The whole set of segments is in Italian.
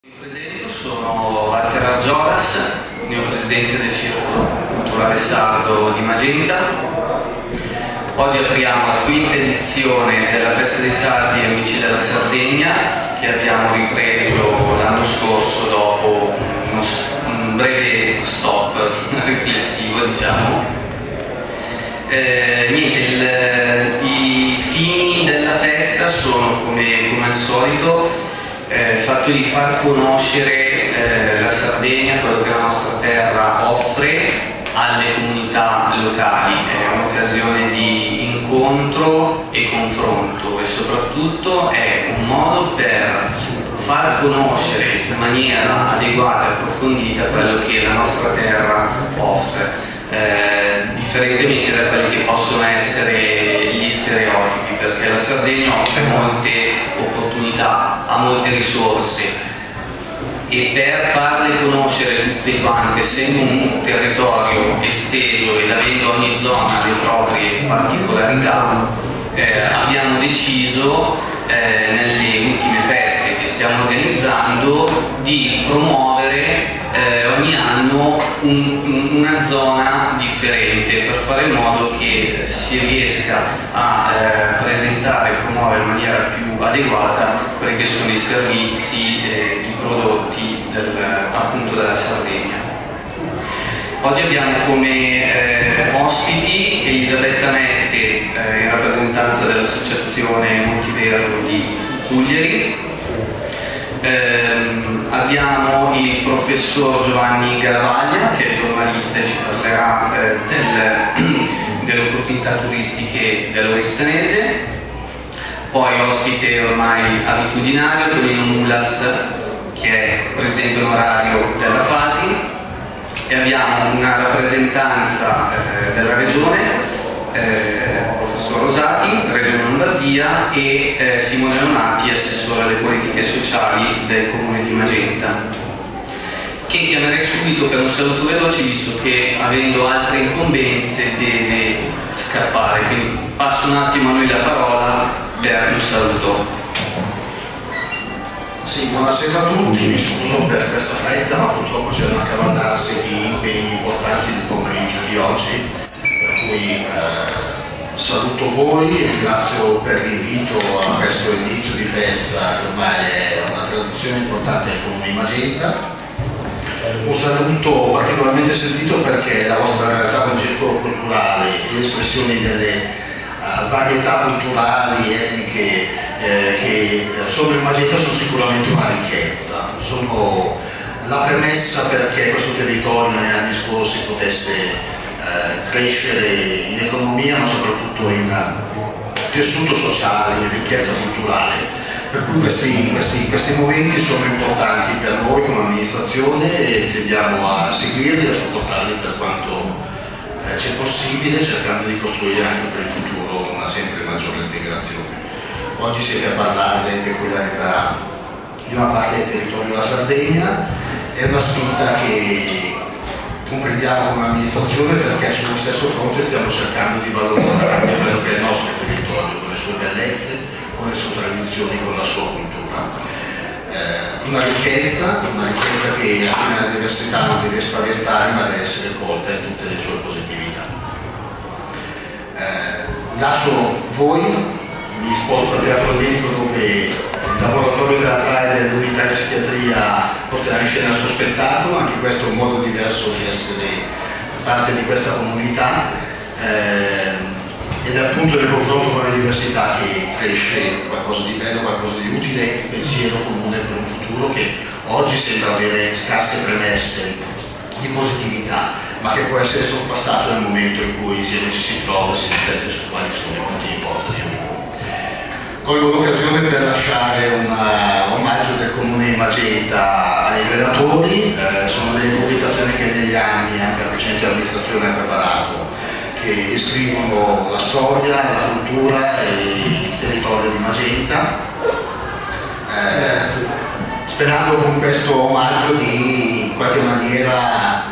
Mi presento, sono Walter Argiolas, neopresidente del Circolo Culturale Sardo di Magenta. Oggi apriamo la quinta edizione della Festa dei Sardi e Amici della Sardegna, che abbiamo ripreso l'anno scorso dopo un breve stop riflessivo, diciamo. I fini della festa sono, come al solito, il fatto di far conoscere la Sardegna, quello che la nostra terra offre alle comunità locali. È un'occasione di incontro e confronto e soprattutto è un modo per far conoscere in maniera adeguata e approfondita quello che la nostra terra offre, differentemente da quelli che possono essere gli stereotipi, perché la Sardegna offre molte opportunità, ha molte risorse, e per farle conoscere tutte quante, essendo un territorio esteso ed avendo ogni zona le proprie particolarità, abbiamo deciso nelle ultime feste che stiamo organizzando di promuovere ogni anno una zona differente, per fare in modo che si riesca a presentare e promuovere in maniera più adeguata quelli che sono i servizi e i prodotti appunto della Sardegna. Oggi abbiamo come ospiti Elisabetta Mette, in rappresentanza dell'Associazione Montiverno di Cugliari. Abbiamo il professor Giovanni Garavaglia, che è giornalista e ci parlerà delle opportunità turistiche dell'Oristanese. Poi ospite ormai abitudinario Tonino Mulas, che è presidente onorario della FASI, e abbiamo una rappresentanza della regione, professor Rosati, Regione Lombardia, e Simone Lonati, assessore alle politiche sociali del Comune di Magenta, che chiamerei subito per un saluto veloce, visto che avendo altre incombenze deve scappare, quindi passo un attimo a lui la parola per un saluto. Sì, buonasera a tutti, mi scuso per questa fretta, ma purtroppo c'è una cavallarsi di impegni importanti nel pomeriggio di oggi, per cui saluto voi, ringrazio per l'invito a questo inizio di festa, che ormai è una tradizione importante del Comune di Magenta. Un saluto particolarmente sentito perché la vostra realtà come circolo culturale e espressioni delle varietà culturali, etniche, che sono in Magenta sono sicuramente una ricchezza, sono la premessa perché questo territorio negli anni scorsi potesse crescere in economia, ma soprattutto in tessuto sociale, in ricchezza culturale. Per cui questi momenti sono importanti per noi come amministrazione e tendiamo a seguirli e a supportarli per quanto c'è possibile, cercando di costruire anche per il futuro una sempre maggiore integrazione. Oggi siete a parlare delle peculiarità di una parte del territorio della Sardegna, è una sfida che comprendiamo come amministrazione perché sullo stesso fronte stiamo cercando di valorizzare anche quello che è il nostro territorio, con le sue bellezze, con le sue tradizioni, con la sua cultura. Una ricchezza che anche nella diversità non deve spaventare, ma deve essere colta in tutte le sue positività. Lascio voi. Mi sposto al Teatro Lirico, dove il laboratorio teatrale dell'unità di psichiatria porterà in scena il suo spettacolo. Anche questo è un modo diverso di essere parte di questa comunità ed è appunto nel confronto con la diversità che cresce qualcosa di bello, qualcosa di utile, un pensiero comune per un futuro che oggi sembra avere scarse premesse di positività, ma che può essere sorpassato nel momento in cui insieme ci si trova e si riflette su quali sono i punti di forza di ognuno. Colgo l'occasione per lasciare un omaggio del Comune di Magenta ai relatori. Sono delle pubblicazioni che negli anni anche la recente amministrazione ha preparato, che descrivono la storia, la cultura e il territorio di Magenta, sperando con questo omaggio di in qualche maniera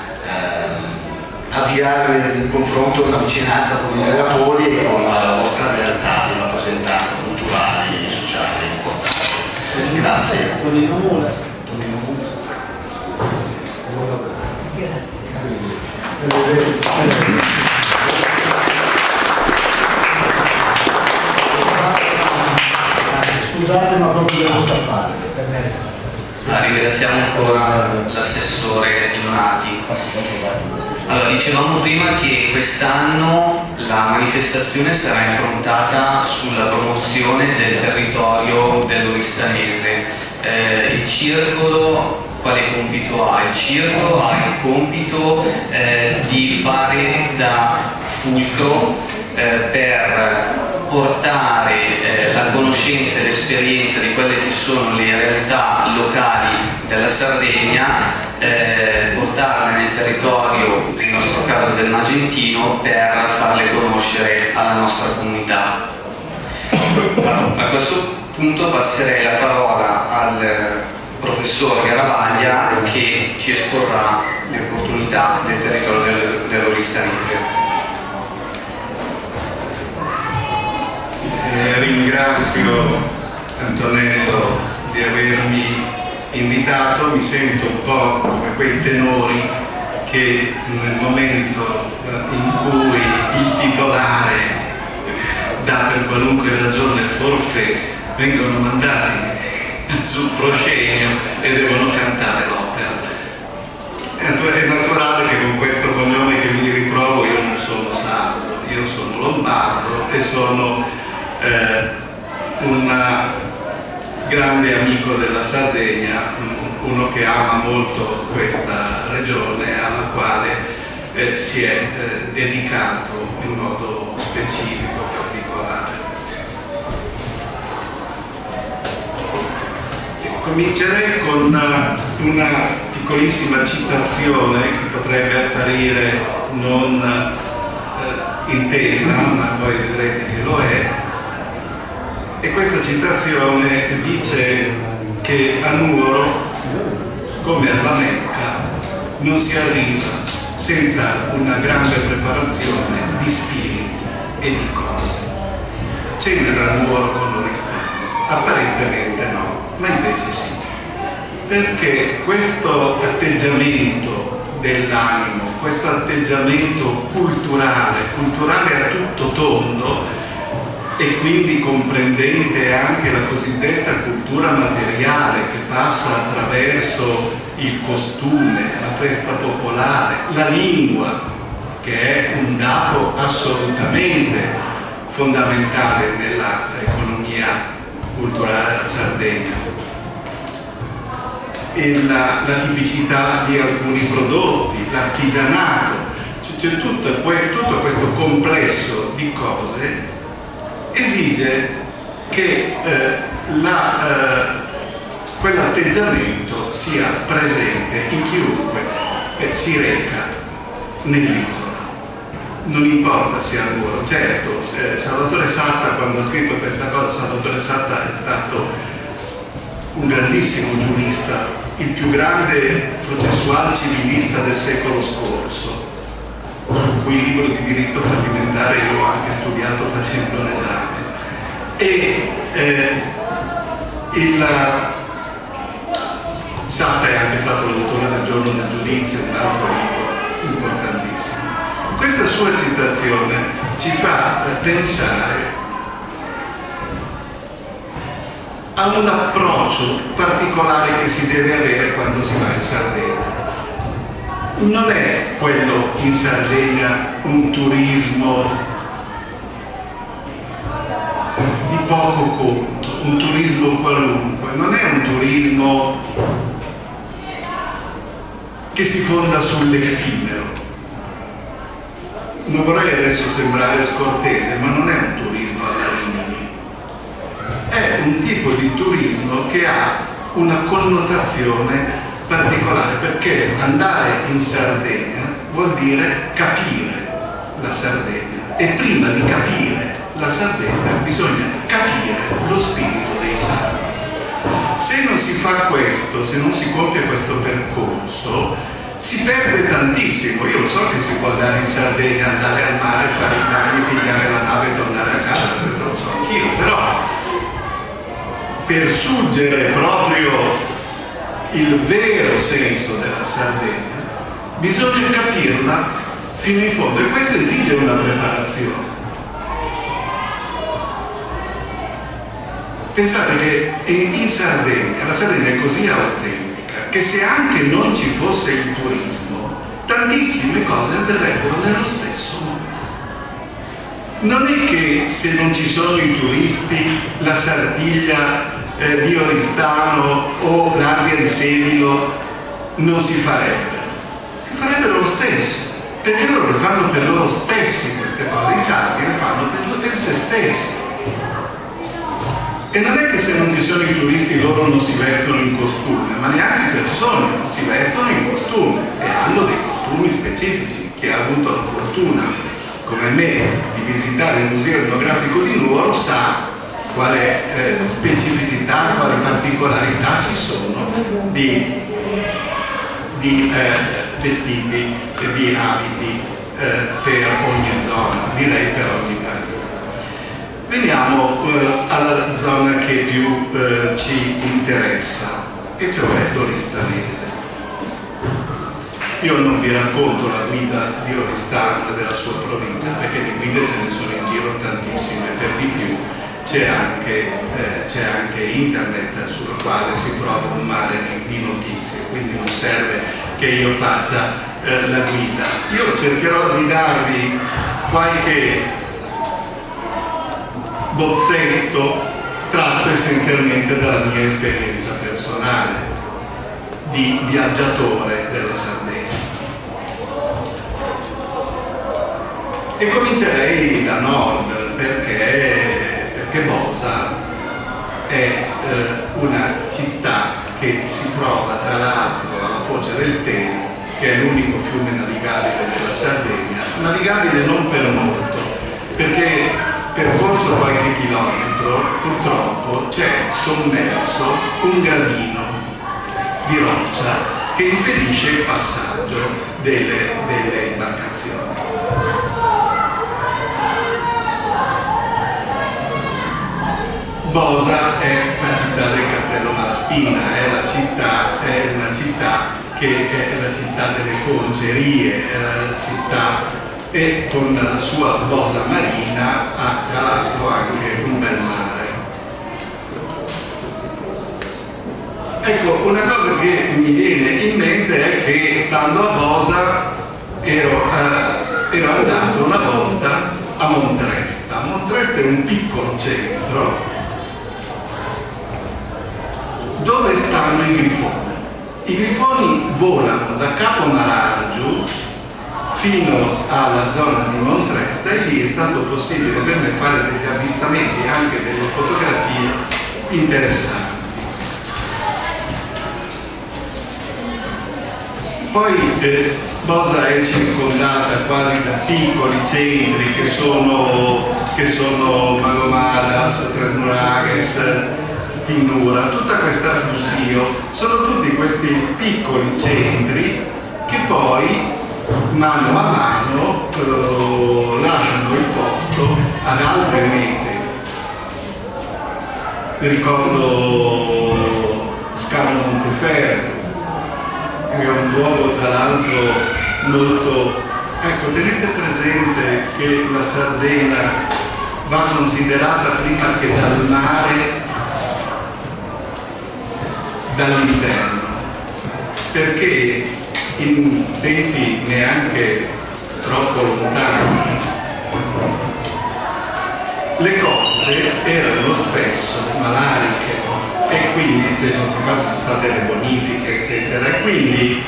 avviare un confronto, una vicinanza con i relatori e con la vostra realtà di rappresentanza culturale e sociale importante. Grazie. 8 minuti. Scusate, ma proprio devo scappare. Ringraziamo ancora l'assessore Donati. Allora, dicevamo prima che quest'anno la manifestazione sarà improntata sulla promozione del territorio dell'Oristanese. Il circolo quale compito ha? Il circolo ha il compito di fare da fulcro per portare la conoscenza e l'esperienza di quelle che sono le realtà locali della Sardegna, portarle nel territorio, nel nostro caso del Magentino, per farle conoscere alla nostra comunità. A questo punto passerei la parola al professor Garavaglia che ci esporrà le opportunità del territorio dell'Oristanese. Ringrazio Antonello di avermi invitato, mi sento un po' come quei tenori che nel momento in cui il titolare dà per qualunque ragione il forfait vengono mandati sul proscenio e devono cantare l'opera. È naturale che con questo cognome che mi ritrovo io non sono sardo, io sono lombardo e sono un grande amico della Sardegna, uno che ama molto questa regione alla quale si è dedicato in modo specifico, particolare. Comincerei con una piccolissima citazione che potrebbe apparire non in tema, ma poi vedrete che lo è. E questa citazione dice che a Nuoro, come alla Mecca, non si arriva senza una grande preparazione di spiriti e di cose. C'entra Nuoro con l'Oristano? Apparentemente no, ma invece sì. Perché questo atteggiamento dell'animo, questo atteggiamento culturale a tutto tondo, e quindi comprendente anche la cosiddetta cultura materiale che passa attraverso il costume, la festa popolare, la lingua, che è un dato assolutamente fondamentale nell'economia culturale della Sardegna, e la tipicità di alcuni prodotti, l'artigianato, c'è tutto questo complesso di cose esige che quell'atteggiamento sia presente in chiunque si reca nell'isola. Non importa sia a Nuoro. Certo, Salvatore Satta, quando ha scritto questa cosa, Salvatore Satta è stato un grandissimo giurista, il più grande processuale civilista del secolo scorso, su cui libro di diritto fallimentare io ho anche studiato facendo l'esame. E Satta è anche stato l'autore del Giorno del Giudizio, un altro libro importantissimo. Questa sua citazione ci fa pensare a un approccio particolare che si deve avere quando si va in Sardegna. Non è quello in Sardegna un turismo di poco conto, un turismo qualunque, non è un turismo che si fonda sull'effimero. Non vorrei adesso sembrare scortese, ma non è un turismo alla Rimini, è un tipo di turismo che ha una connotazione particolare, perché andare in Sardegna vuol dire capire la Sardegna, e prima di capire la Sardegna bisogna capire lo spirito dei sardi. Se non si fa questo, se non si compie questo percorso, si perde tantissimo. Io lo so che si può andare in Sardegna, andare al mare, fare i bagni, pigliare la nave e tornare a casa, questo lo so anch'io, però per suggere proprio il vero senso della Sardegna, bisogna capirla fino in fondo, e questo esige una preparazione. Pensate che in Sardegna, la Sardegna è così autentica che se anche non ci fosse il turismo, tantissime cose avverrebbero nello stesso modo. Non è che se non ci sono i turisti la Sartiglia di Oristano o l'Ardea di Sedilo non si farebbero lo stesso, perché loro le fanno per loro stessi queste cose, i sardi le fanno per se stessi. E non è che se non ci sono i turisti loro non si vestono in costume, ma neanche le persone non si vestono in costume e hanno dei costumi specifici. Chi ha avuto la fortuna, come me, di visitare il Museo Etnografico di Nuoro sa quale specificità, quali particolarità ci sono di vestiti e di abiti per ogni zona, direi per ogni paese. Veniamo alla zona che più ci interessa, e cioè l'oristanese. Io non vi racconto la guida di Oristano e della sua provincia, perché di guide ce ne sono in giro tantissime, per di più c'è anche internet sul quale si trova un mare di notizie, quindi non serve che io faccia la guida. Io cercherò di darvi qualche bozzetto tratto essenzialmente dalla mia esperienza personale di viaggiatore della Sardegna. E comincerei da nord, perché Bosa è una città che si trova tra l'altro alla foce del Teno, che è l'unico fiume navigabile della Sardegna, navigabile non per molto, perché percorso qualche chilometro purtroppo c'è sommerso un gradino di roccia che impedisce il passaggio delle imbarcazioni. Bosa è la città del Castello Malaspina, è una città che è la città delle concerie, è la città, e con la sua Bosa marina ha tra l'altro anche un bel mare. Ecco, una cosa che mi viene in mente è che stando a Bosa ero andato una volta a Montresta. Montresta è un piccolo centro dove stanno i grifoni. I grifoni volano da Capo Marangio fino alla zona di Montresta, e lì è stato possibile per me fare degli avvistamenti e anche delle fotografie interessanti. Poi Bosa è circondata quasi da piccoli centri che sono Magomadas, Tresnoragues, Tinnura, tutta questa Fusio, sono tutti questi piccoli centri che poi mano a mano lasciano il posto ad altre mete. Vi ricordo Scalo Monteferro, che è un luogo tra l'altro molto... Ecco, tenete presente che la Sardegna va considerata prima che dal mare, dall'interno, perché in tempi neanche troppo lontani le coste erano spesso malariche, e quindi sono state le bonifiche eccetera, e quindi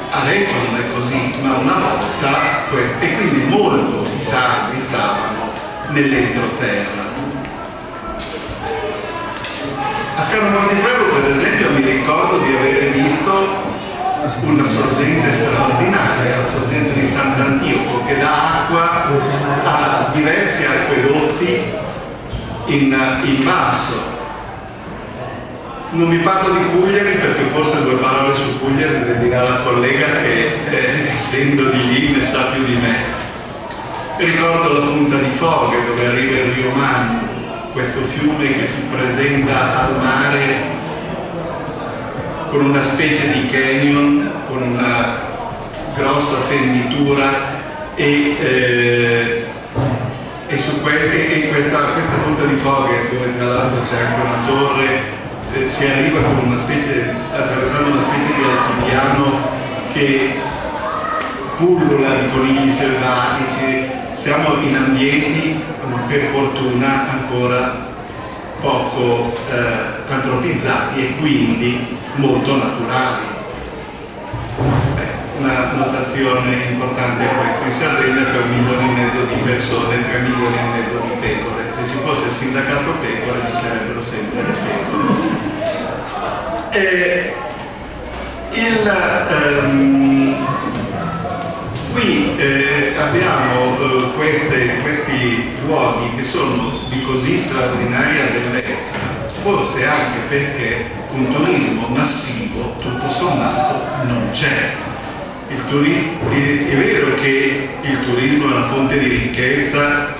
adesso non è così, ma una volta e quindi molto i sardi stavano nell'entroterra. A Scalo Monteferro, per esempio, mi ricordo di aver visto una sorgente straordinaria, la sorgente di Sant'Antioco, che dà acqua a diversi acquedotti in basso. Non vi parlo di Cugliari perché forse due parole su Cugliari le dirà la collega che essendo di lì ne sa più di me. Ricordo la punta di Foghe dove arriva il Rio Magno, questo fiume che si presenta al mare con una specie di canyon, con una grossa fenditura e su questa punta di Fogher, dove tra l'altro c'è anche una torre, si arriva con attraversando una specie di altipiano che pullula di conigli selvatici. Siamo in ambienti, per fortuna, ancora poco antropizzati e quindi molto naturali. Una notazione importante è questa: in Sardegna c'è 1,5 milioni di persone, 3,5 milioni di pecore. Se ci fosse il sindacato pecore vincerebbero sempre le pecore. Qui abbiamo questi luoghi che sono di così straordinaria bellezza, forse anche perché un turismo massivo tutto sommato non c'è. È vero che il turismo è una fonte di ricchezza,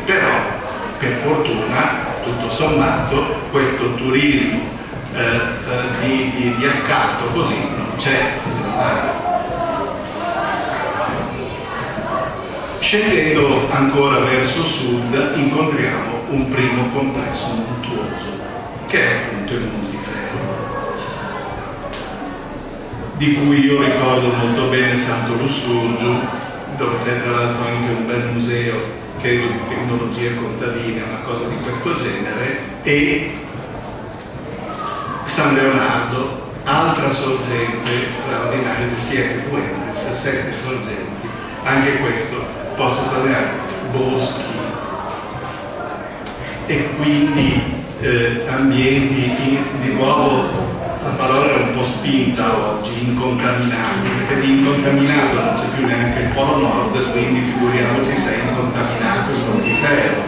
però per fortuna tutto sommato questo turismo di accatto così non c'è. Scendendo ancora verso sud incontriamo un primo complesso montuoso che è appunto il Montiferru, di cui io ricordo molto bene Santo Lussurgiu, dove c'è tra l'altro anche un bel museo, credo di tecnologie contadine, una cosa di questo genere, e San Leonardo, altra sorgente straordinaria di Siete Fuentes, 7 sorgenti, anche questo posso sottolineare, boschi e quindi ambienti di nuovo. La parola è un po' spinta oggi, incontaminati, perché di incontaminato non c'è più neanche il Polo Nord, quindi figuriamoci se è incontaminato il Montiferru.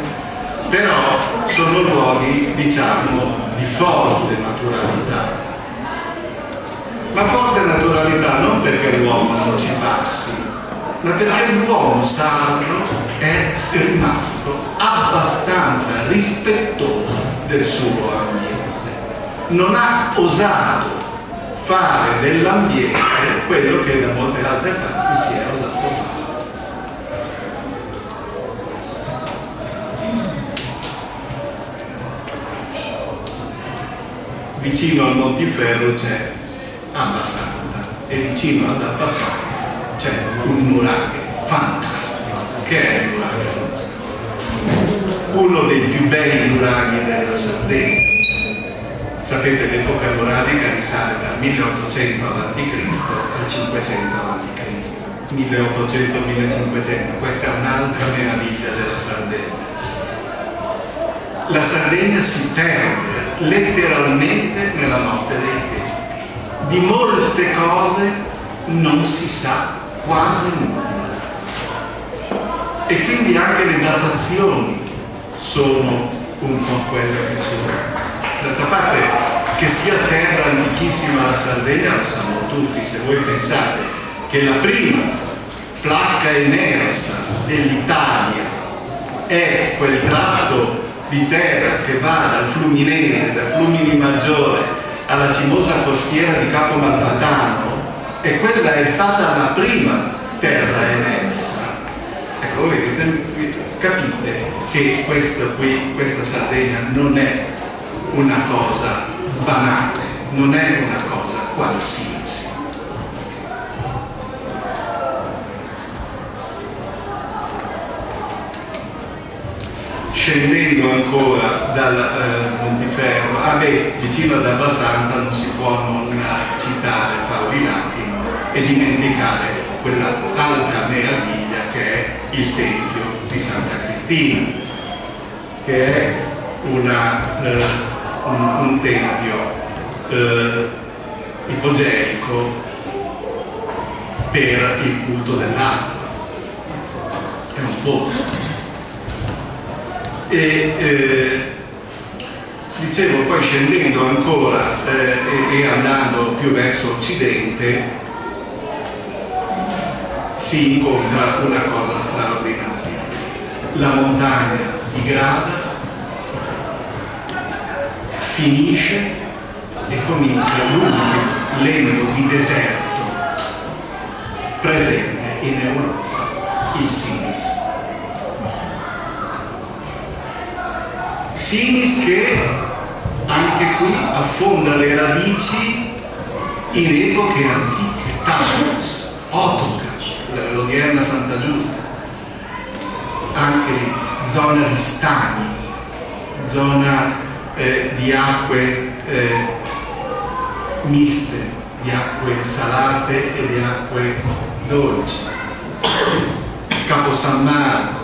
Però sono luoghi, diciamo, di forte naturalità. Ma forte naturalità non perché l'uomo non ci passi, ma perché l'uomo sardo è rimasto abbastanza rispettoso del suo ambiente. Non ha osato fare dell'ambiente quello che da molte altre parti si è osato fare. Vicino al Montiferru c'è Abbasanta e vicino ad Abbasanta c'è un nuraghe fantastico, che è il nuraghe Rosa, uno dei più belli nuraghi della Sardegna. Sapete, l'epoca nuraghica risale dal 1800 a.C. al 500 a.C. 1800-1500, questa è un'altra meraviglia della Sardegna. La Sardegna si perde letteralmente nella notte dei tempi. Di molte cose non si sa quasi nulla. E quindi anche le datazioni sono un po' quelle che sono. D'altra parte, che sia terra antichissima la Sardegna lo sanno tutti. Se voi pensate che la prima placca emersa dell'Italia è quel tratto di terra che va dal Fluminese, da Flumini Maggiore alla cimosa costiera di Capo Malfatano, e quella è stata la prima terra emersa. Ecco, vedete, capite che questa Sardegna non è una cosa banale, non è una cosa qualsiasi. Scendendo ancora dal Montiferru, vicino ad Abbasanta non si può non citare Paoli Latino e dimenticare quella altra meraviglia che è il Tempio di Santa Cristina, che è un tempio ipogeico per il culto dell'acqua. È un pozzo. Dicevo, poi scendendo ancora e andando più verso occidente si incontra una cosa straordinaria: la montagna di Grada finisce e comincia l'ultimo lembo di deserto presente in Europa, il Sinis. Sinis che anche qui affonda le radici in epoche antiche, Tasos, Otoca, l'odierna Santa Giusta, anche lì, zona di stagni, zona di acque miste, di acque salate e di acque dolci. Capo San Marco,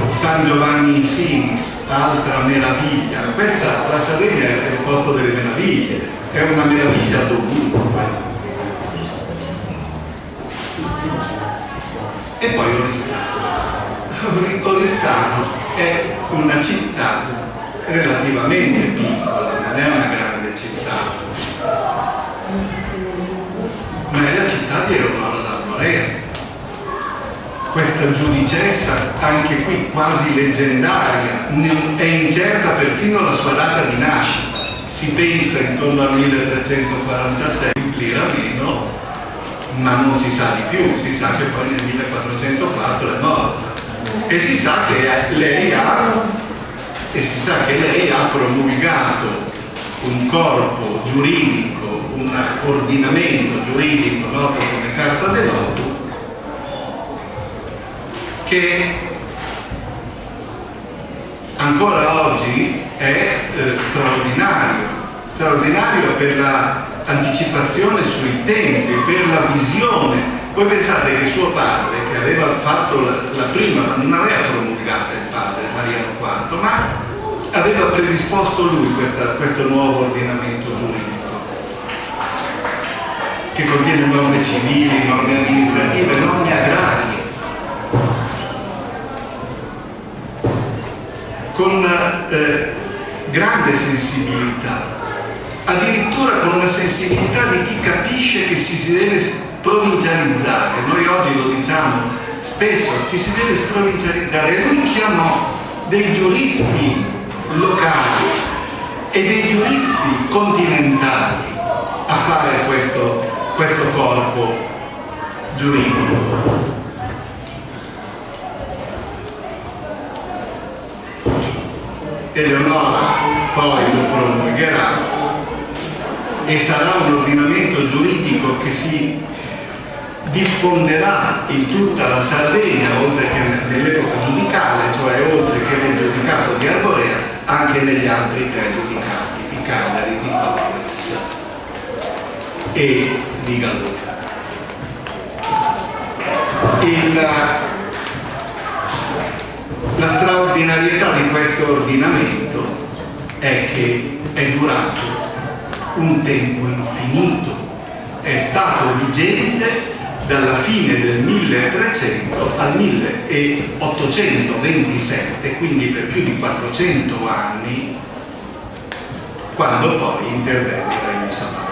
San Giovanni in Sinis, altra meraviglia. Questa, la Sardegna è il posto delle meraviglie, è una meraviglia dovunque. E poi Oristano. Oristano è una città relativamente piccola, non è una grande città, ma è la città di Eleonora d'Arborea. Questa giudicessa, anche qui quasi leggendaria, è incerta perfino la sua data di nascita. Si pensa intorno al 1346, più o meno, ma non si sa di più. Si sa che poi nel 1404 è morta e si sa che lei ha promulgato un corpo giuridico, un ordinamento giuridico noto come Carta dell'Oto, che ancora oggi è straordinario per l'anticipazione sui tempi, per la visione. Voi pensate che suo padre, che aveva fatto la prima, ma non aveva promulgata il padre, Mariano IV, ma aveva predisposto lui questo nuovo ordinamento giuridico, che contiene norme civili, norme amministrative, norme agrarie, con grande sensibilità, addirittura con una sensibilità di chi capisce che si deve sprovincializzare. Noi oggi lo diciamo spesso, ci si deve sprovincializzare, e lui chiamò dei giuristi locali e dei giuristi continentali a fare questo corpo giuridico. Eleonora poi lo promulgherà e sarà un ordinamento giuridico che si diffonderà in tutta la Sardegna, oltre che nell'epoca giudicale, cioè oltre che nel giudicato di Arborea, anche negli altri tre giudicati, di Cagliari, di Palores e di Gallura. La straordinarietà di questo ordinamento è che è durato un tempo infinito, è stato vigente dalla fine del 1300 al 1827, quindi per più di 400 anni, quando poi intervenne il Regno Sabaudo.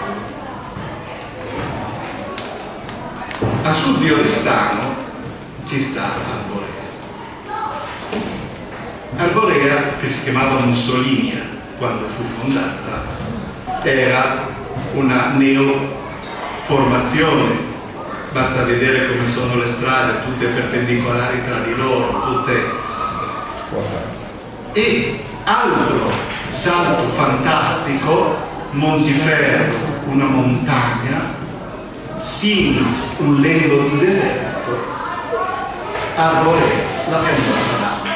A sud di Oristano ci sta Arborea. Arborea, che si chiamava Mussolinia quando fu fondata, era una neoformazione. Basta vedere come sono le strade, tutte perpendicolari tra di loro, tutte. E altro salto fantastico: Montiferro, una montagna, Sinis, un lembo di deserto, Arborea, la pianura d'acqua.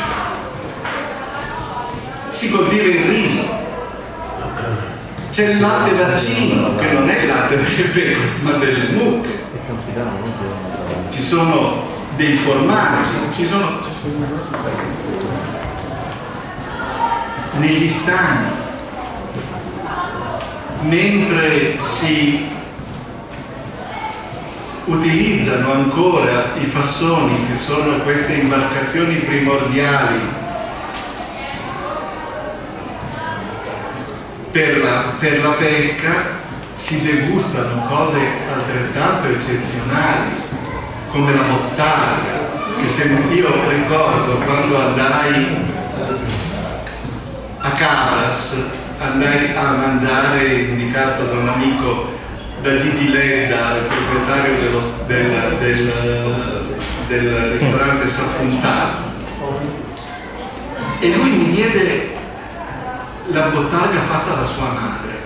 Si coltiva il riso, c'è il latte vaccino, che non è il latte delle pecore ma delle mucche, ci sono dei formaggi, ci sono negli stagni, mentre si utilizzano ancora i fassoni, che sono queste imbarcazioni primordiali per la pesca, si degustano cose altrettanto eccezionali, come la bottarga, che io ricordo quando andai a Cabras, andai a mangiare, indicato da un amico, da Gigi Ledda, il proprietario del ristorante Safuntà, e lui mi diede la bottarga fatta da sua madre,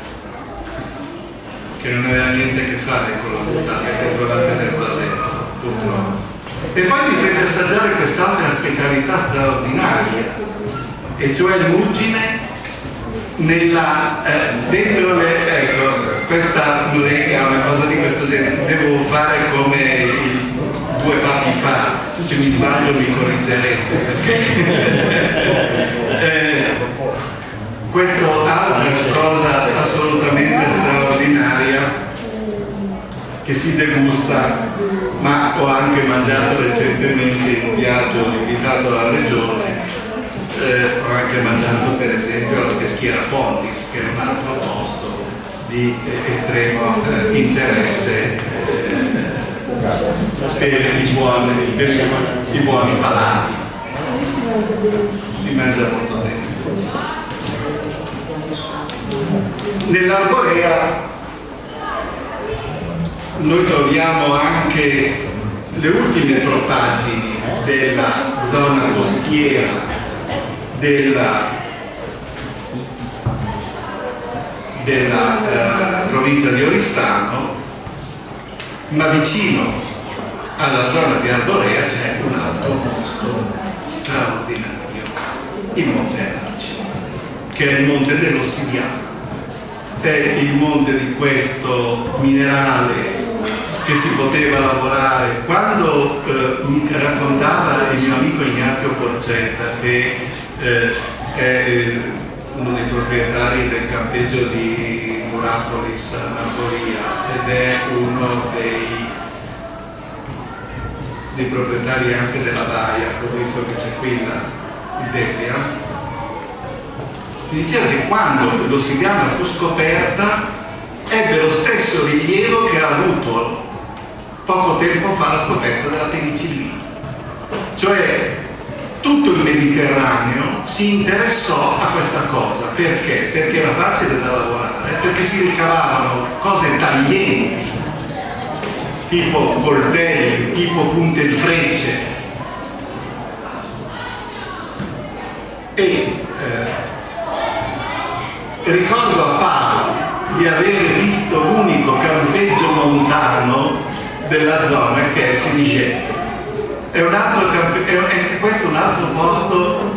che non aveva niente a che fare con la bottarga che trovate nel vasetto, purtroppo. E poi mi fece assaggiare quest'altra specialità straordinaria, e cioè il muggine dentro questa nureca, una cosa di questo genere. Devo fare come i 2 papi fa, se mi sbaglio mi correggerete, perché questa altra cosa assolutamente straordinaria che si degusta, ma ho anche mangiato recentemente in un viaggio invitato alla regione, ho anche mangiato per esempio alla Peschiera Pontis, che è un altro posto di estremo interesse per i buoni palati. Si mangia molto bene. Nell'Arborea noi troviamo anche le ultime propaggini della zona costiera della provincia di Oristano, ma vicino alla zona di Arborea c'è un altro posto straordinario, il Monte Arci, che è il monte dell'ossidiano. È il monte di questo minerale che si poteva lavorare. Quando mi raccontava il mio amico Ignazio Porcetta, che è uno dei proprietari del campeggio di Murapolis a Arboria ed è uno dei proprietari anche della Baia, ho visto che c'è qui il Delia, mi diceva che quando l'ossidiana fu scoperta ebbe lo stesso rilievo che ha avuto poco tempo fa la scoperta della penicillina, cioè tutto il Mediterraneo si interessò a questa cosa. Perché? Perché era facile da lavorare, perché si ricavavano cose taglienti, tipo coltelli, tipo punte di frecce, e ricordo a Paolo di aver visto l'unico campeggio montano della zona, che è Sinigetto. È questo è un altro posto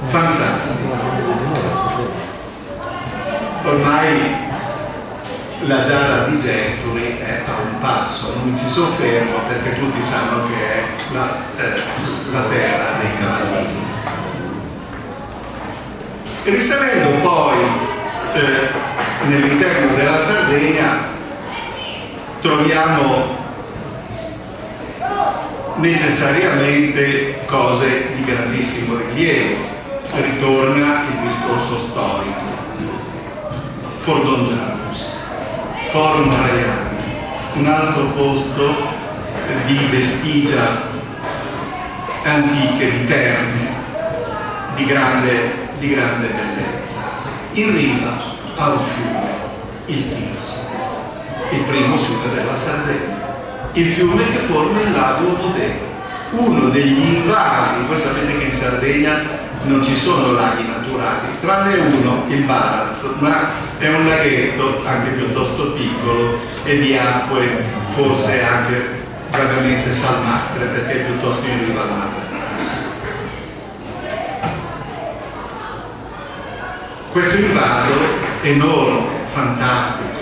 fantastico. Ormai la giara di Gesturi è a un passo, non mi ci soffermo perché tutti sanno che è la terra dei cavallini. Risalendo poi nell'interno della Sardegna troviamo necessariamente cose di grandissimo rilievo. Ritorna il discorso storico. Fordongianus, Forum Raiani, un altro posto di vestigia antiche, di terme, di grande bellezza. In riva a un fiume, il Tirso, il primo fiume della Sardegna, il fiume che forma il lago Modena, uno degli invasi. Voi sapete che in Sardegna non ci sono laghi naturali, tranne uno, il Baraz, ma è un laghetto anche piuttosto piccolo e di acque forse anche vagamente salmastre, perché è piuttosto in riva al mare. Questo invaso enorme, fantastico,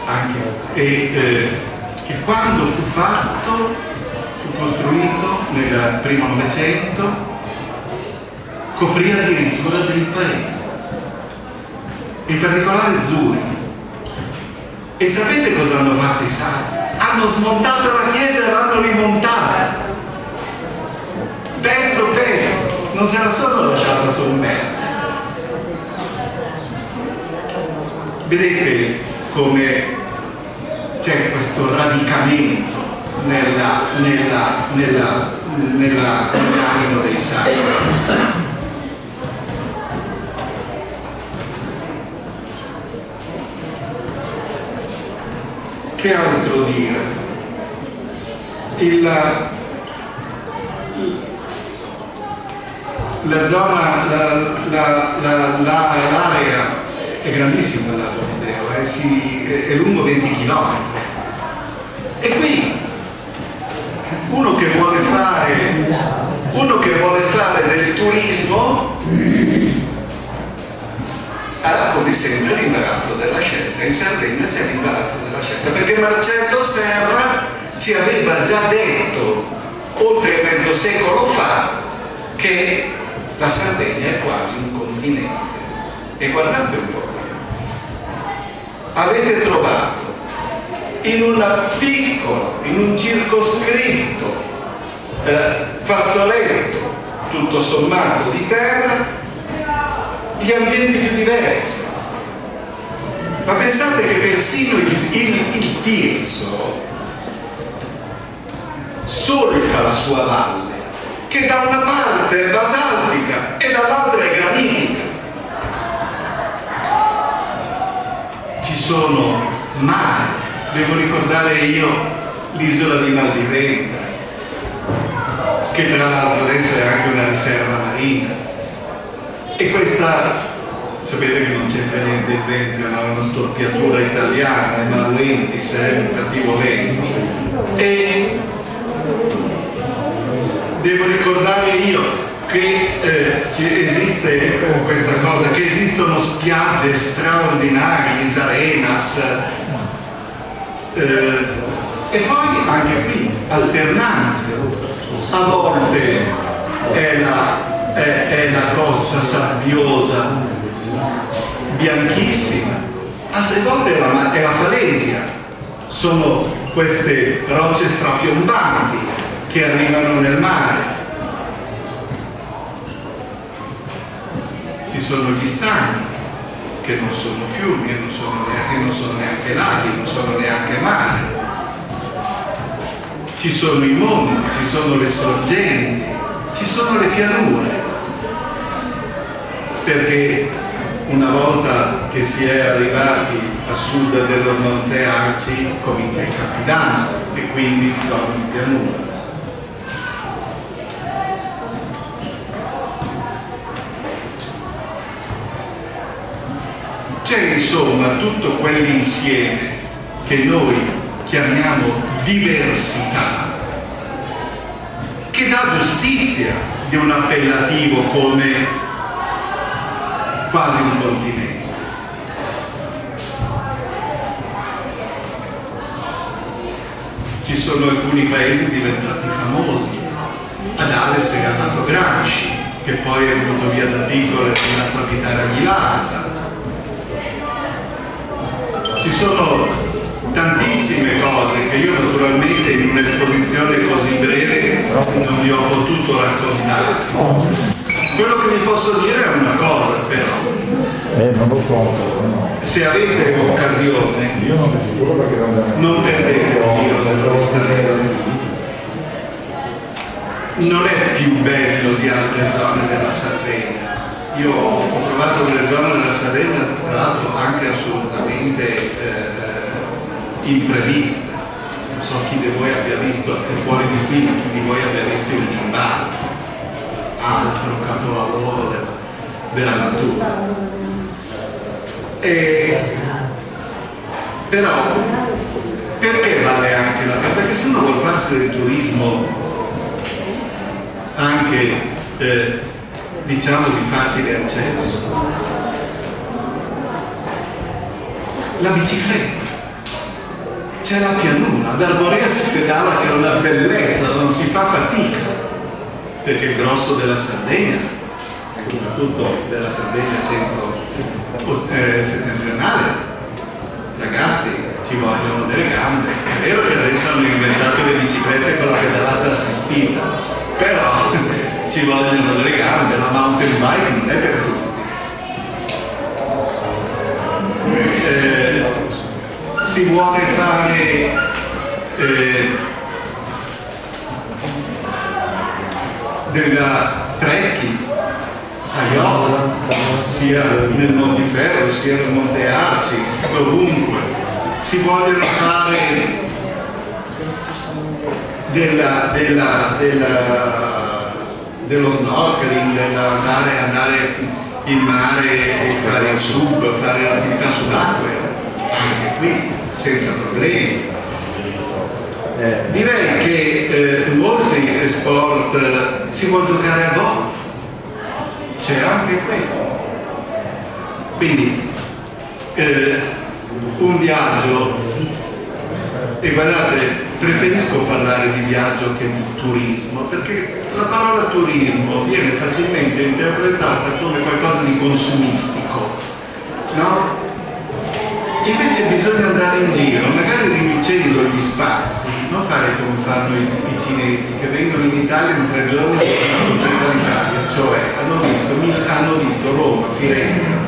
anche, che quando fu fatto, fu costruito nel primo Novecento, coprì addirittura dei paesi, in particolare Zuri. E sapete cosa hanno fatto i sardi? Hanno smontato la chiesa e l'hanno rimontata, pezzo pezzo, non se la sono lasciata sommergere. Vedete come c'è questo radicamento nell'animo dei sacri. che altro dire? La zona, l'area è grandissima dal Colosseo, è lungo 20 km. E qui uno che vuole fare del turismo ha, come sempre, l'imbarazzo della scelta. In Sardegna c'è l'imbarazzo della scelta, perché Marcello Serra ci aveva già detto oltre mezzo secolo fa che la Sardegna è quasi un continente. E guardate un po', avete trovato in un circoscritto fazzoletto tutto sommato di terra gli ambienti più diversi. Ma pensate che persino il Tirso solca la sua valle, che da una parte è basaltica e dall'altra è granitica. Ci sono mari, devo ricordare io l'isola di Maldiventa, che tra l'altro adesso è anche una riserva marina. E questa, sapete che non c'entra niente dentro, è una storpiatura italiana, è Maluentis, è un cattivo vento. E devo ricordare io che esiste questa cosa, che esistono spiagge straordinarie, Isarenas, e poi anche qui alternanze. A volte è la costa sabbiosa, bianchissima, altre volte è la falesia, sono queste rocce strapiombanti che arrivano nel mare. Ci sono gli stagni, che non sono fiumi, che non sono neanche laghi, non sono neanche mari. Ci sono i monti, ci sono le sorgenti, ci sono le pianure, perché una volta che si è arrivati a sud dello Monte Arci comincia il Capitano e quindi zona di pianura. C'è insomma tutto quell'insieme che noi chiamiamo diversità, che dà giustizia di un appellativo come quasi un continente. Ci sono alcuni paesi diventati famosi. Ad Ales è nato Gramsci, che poi è venuto via da piccolo e è venuto a abitare a Ghilarza. Ci sono tantissime cose che io naturalmente in un'esposizione così breve non vi ho potuto raccontare. Quello che vi posso dire è una cosa però. Se avete occasione, non perdete il giro della distanza. Non è più bello di altre zone della Sardegna. Io ho trovato delle zone della Sardegna, tra l'altro anche assolutamente impreviste. Non so chi di voi abbia visto, è fuori di qui, ma chi di voi abbia visto il Limbal, altro capolavoro della natura. Però perché vale anche la pena? Perché se uno vuole farsi del turismo anche diciamo di facile accesso, la bicicletta, c'è la pianura, ad Arborea si pedala che è una bellezza, non si fa fatica, perché il grosso della Sardegna, soprattutto della Sardegna settentrionale, ragazzi, ci vogliono delle gambe. È vero che adesso hanno inventato le biciclette con la pedalata assistita, però ci vogliono delle gambe, la mountain bike non è per tutti. Si vuole fare della trekking a Iosa, sia nel Montiferru sia nel Monte Arci, ovunque. si vogliono fare dello snorkeling, andare in mare e fare il sub, fare l'attività subacquea, anche qui senza problemi. Direi che molti sport si può giocare a golf, c'è anche quello. Quindi un viaggio, e guardate, preferisco parlare di viaggio che di turismo, perché la parola turismo viene facilmente interpretata come qualcosa di consumistico, no? Invece bisogna andare in giro, magari riducendo gli spazi, non fare come fanno i cinesi che vengono in Italia in 3 giorni e fanno tutta l'Italia, cioè hanno visto Roma, Firenze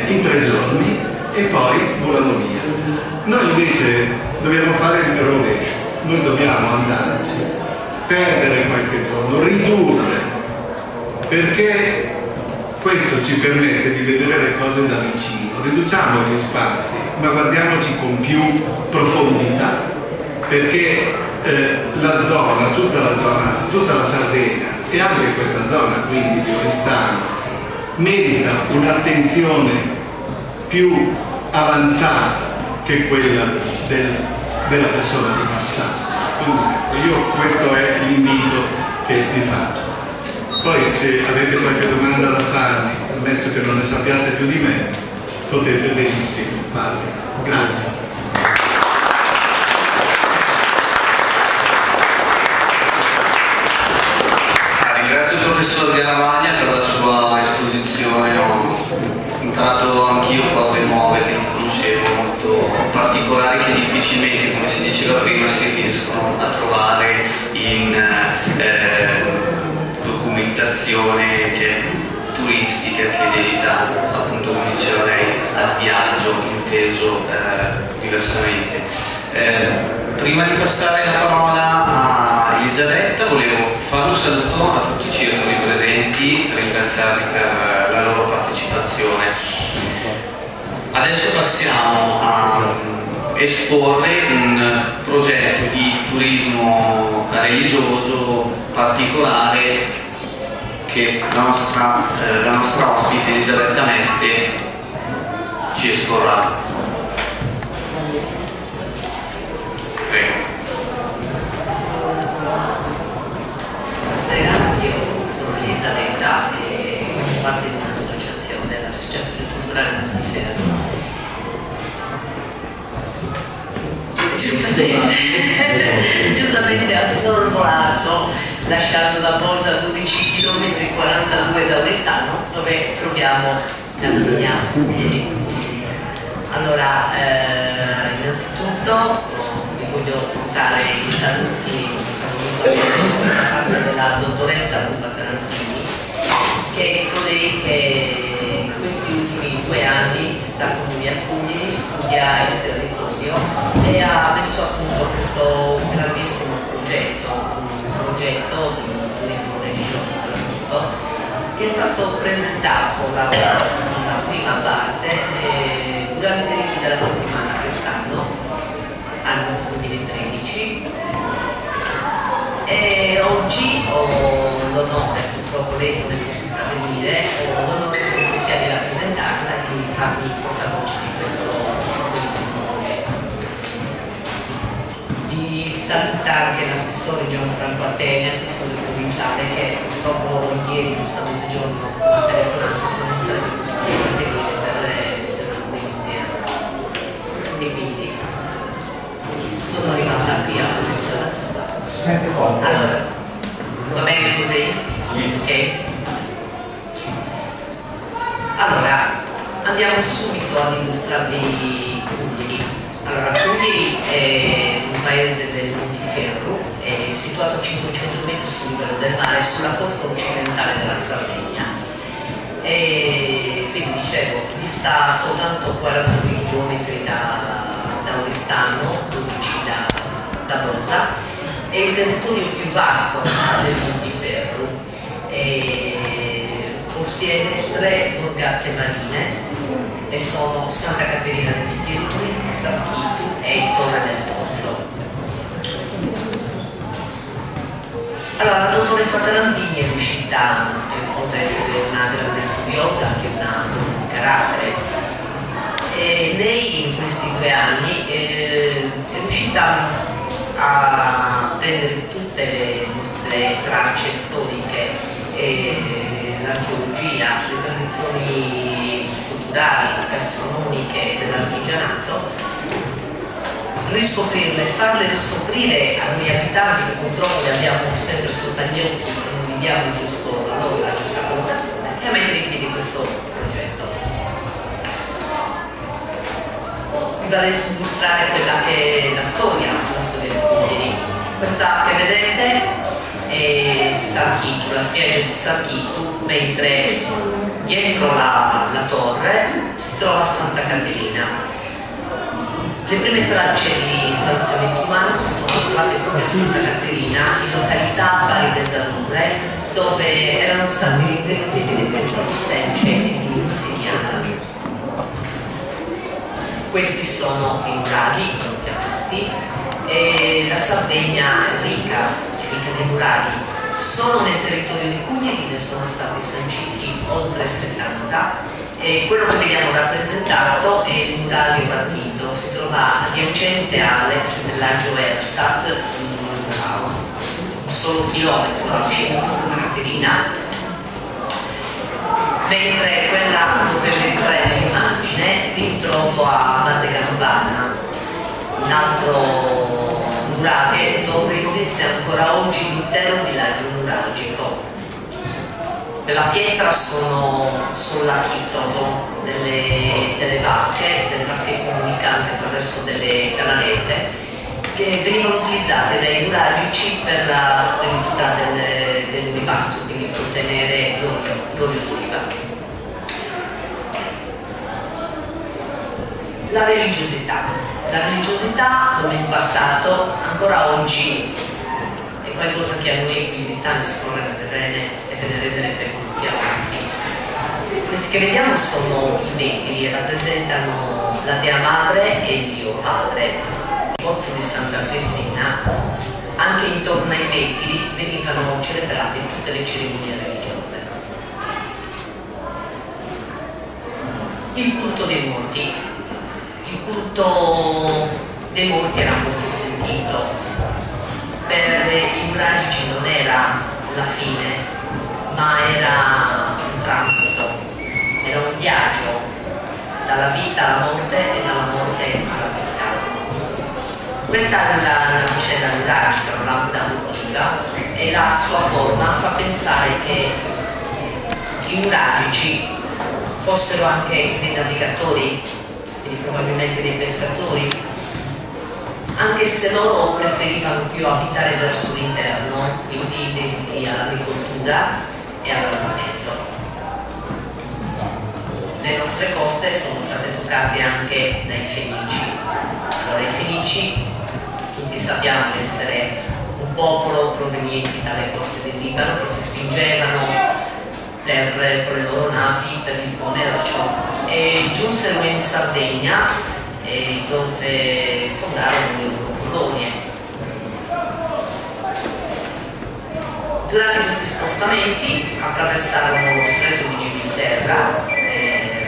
in 3 giorni e poi volano via. Noi invece dobbiamo fare il rovescio, noi dobbiamo andarci, perdere qualche giorno, ridurre, perché questo ci permette di vedere le cose da vicino. Riduciamo gli spazi, ma guardiamoci con più profondità, perché tutta la Sardegna e anche questa zona quindi di Oristano merita un'attenzione più avanzata che quella della persona di passaggio. Quindi io questo è l'invito che vi faccio. Poi se avete qualche domanda da farmi, ammesso che non ne sappiate più di me, potete benissimo farlo. Grazie. Ringrazio il professor Garavaglia per la sua esposizione, ho imparato anch'io cose nuove che non conoscevo, molto particolari, che difficilmente, come si diceva prima, si riescono a trovare in documentazione che è turistica, che è dedita, appunto come diceva lei, al viaggio inteso diversamente. Prima di passare la parola a Elisabetta, volevo fare un saluto a tutti i circoli presenti, ringraziarli per la loro partecipazione. Adesso passiamo a esporre un progetto di turismo religioso particolare che la nostra ospite Elisabetta Mette ci esporrà. Prego. Buonasera, io sono Elisabetta e faccio parte di un'associazione, dell'Associazione Culturale Montiferru. Giustamente ha sorvolato, lasciando la posa a 12 km 42 da Oristano, dove troviamo casa mia. Allora, innanzitutto vi voglio portare i saluti da parte della dottoressa Lupa Tarantini, che è colei che in questi ultimi 2 anni sta con lui a Pugli, studia il territorio e ha messo a punto questo grandissimo progetto, un progetto di turismo religioso per l'appunto, che è stato presentato la prima parte durante i riti della settimana quest'anno, anno 2013, e oggi ho l'onore, purtroppo lei non è potuta venire, ho l'onore che sia di rappresentarla e di farmi portavoce di questo bellissimo progetto. Vi saluta anche l'assessore Gianfranco Atene, assessore provinciale, che purtroppo ieri, giusto a mezzogiorno, ha telefonato che non sarebbe potuto venire per un intero. E quindi sono arrivata qui a progetto da sola. Allora, va bene così? Ok? Allora, andiamo subito ad illustrarvi Puglieri. Allora, Puglieri è un paese del Montiferru, è situato a 500 metri sul livello del mare, sulla costa occidentale della Sardegna. E quindi dicevo, dista soltanto 42 km da Oristano, 12 da Brosa. È il territorio più vasto del Montiferru e possiede 3 borgate marine e sono Santa Caterina de' Pittiroli, Sarchitu e Torre del Pozzo. Allora, la dottoressa Tarantini è riuscita, oltre ad essere una grande studiosa, anche una donna di carattere, e lei in questi 2 anni è riuscita a prendere tutte le nostre tracce storiche, l'archeologia, le tradizioni culturali, gastronomiche dell'artigianato, riscoprirle, farle riscoprire a noi abitanti, che purtroppo le abbiamo sempre sotto agli occhi e non gli diamo la giusta connotazione, e a mettere in piedi questo progetto. Vi vorrei illustrare quella che è la storia dei Puglieri. Questa che vedete è Sarchitu, la spiaggia di Sarchitu, mentre dietro la torre si trova Santa Caterina. Le prime tracce di stanziamento umano si sono trovate proprio a Santa Caterina, in località Bari d'Esadure, dove erano stati rinvenuti dei pezzi di selce e di obsidiana. Questi sono i murali, ovviamente, e la Sardegna è ricca dei murali. Solo nel territorio di Puglieri ne sono stati sanciti oltre 70. E quello che vediamo rappresentato è il murario Ratito, si trova adiacente all'ex villaggio Ersat, a un solo chilometro dall'uscita di Santa Caterina, mentre quella dove vedete nell'immagine vi trovo a Valle Garbana, un altro murario dove esiste ancora oggi l'intero villaggio nuragico. Della pietra sono l'acchitoso delle vasche comunicanti attraverso delle canalette che venivano utilizzate dai nuragici per la splenditura dell'olivasto, quindi per ottenere l'olio d'oliva. La religiosità, come in passato, ancora oggi è qualcosa che a noi qui in Italia scorre nelle vene, e ve ne renderete conto più avanti. Questi che vediamo sono i vetri, rappresentano la Dea Madre e il Dio Padre. Il pozzo di Santa Cristina, anche intorno ai vetri venivano celebrate tutte le cerimonie religiose. Il culto dei morti. Il culto dei morti era molto sentito. Per i nuragici non era la fine, ma era un transito, era un viaggio dalla vita alla morte e dalla morte alla vita. Questa è la navicella nuragica, una lampada votiva, e la sua forma fa pensare che i nuragici fossero anche dei navigatori, quindi probabilmente dei pescatori, anche se loro preferivano più abitare verso l'interno, quindi dediti all'agricoltura e all'allevamento. Le nostre coste sono state toccate anche dai Fenici. Allora, i Fenici, tutti sappiamo essere un popolo provenienti dalle coste del Libano, che si spingevano con le loro navi per il commercio e giunsero in Sardegna, dove fondarono le loro colonie. Durante questi spostamenti attraversarono lo stretto di Gibilterra,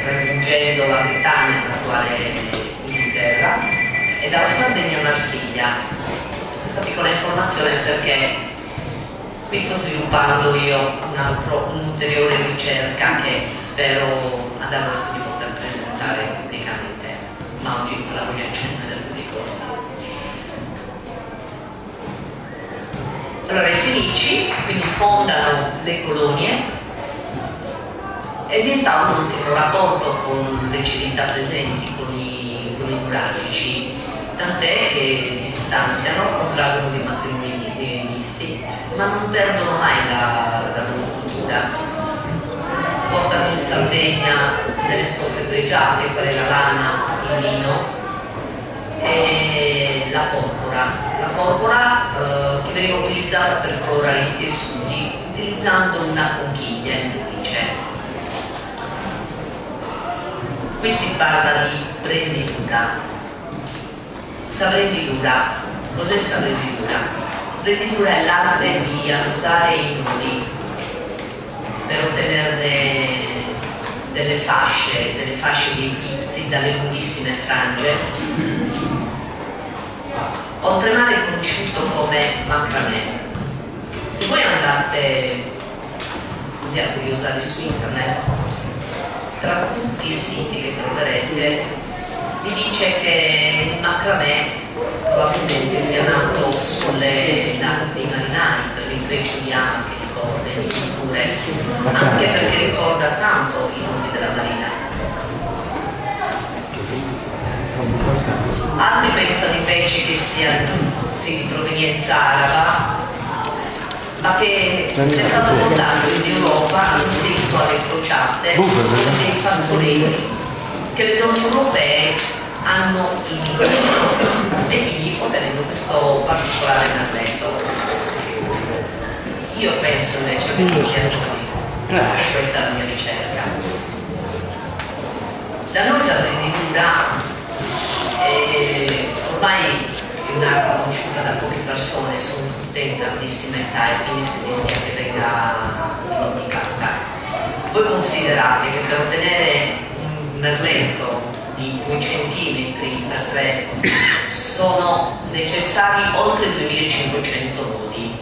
raggiungendo la Bretagna, l'attuale Inghilterra, e dalla Sardegna a Marsiglia. Questa piccola informazione perché qui sto sviluppando io un'ulteriore ricerca che spero ad agosto di poter presentare pubblicamente, ma oggi non la voglio accennere a tutti i costi. Allora, i Fenici quindi fondano le colonie ed instaurano un ottimo rapporto con le civiltà presenti, con i nuragici, tant'è che li si stanziano, contraggono dei matrimoni misti, ma non perdono mai la loro cultura. Portano in Sardegna delle stoffe pregiate, quale la lana, il lino e la porpora che veniva utilizzata per colorare i tessuti utilizzando una conchiglia in luce. Qui si parla di brandidura. Sabrendidura, cos'è sabrendidura? Sabrendidura è l'arte di annodare i nodi per ottenerne delle fasce di pizzi dalle lunghissime frange. Oltremare è conosciuto come macramè. Se voi andate così a curiosare su internet, tra tutti i siti che troverete vi dice che il macramè probabilmente sia nato sulle navi dei marinai per l'intreccio di anche di corde, di cinture, anche perché ricorda tanto i nodi della marina. Altri pensano invece che sia di provenienza araba, ma che sia stato portato in Europa in seguito alle crociate come dei fazzoletti che le donne europee hanno imitato, e quindi ottenendo questo particolare merletto. Io penso invece che non sia così, e questa è la mia ricerca. Da noi sabrendidura ormai è un'arte conosciuta da poche persone, sono tutte in tardissima età e quindi si rischia che venga dimenticata. Voi considerate che per ottenere un merletto di 2 centimetri per 3 sono necessari oltre 2500 nodi.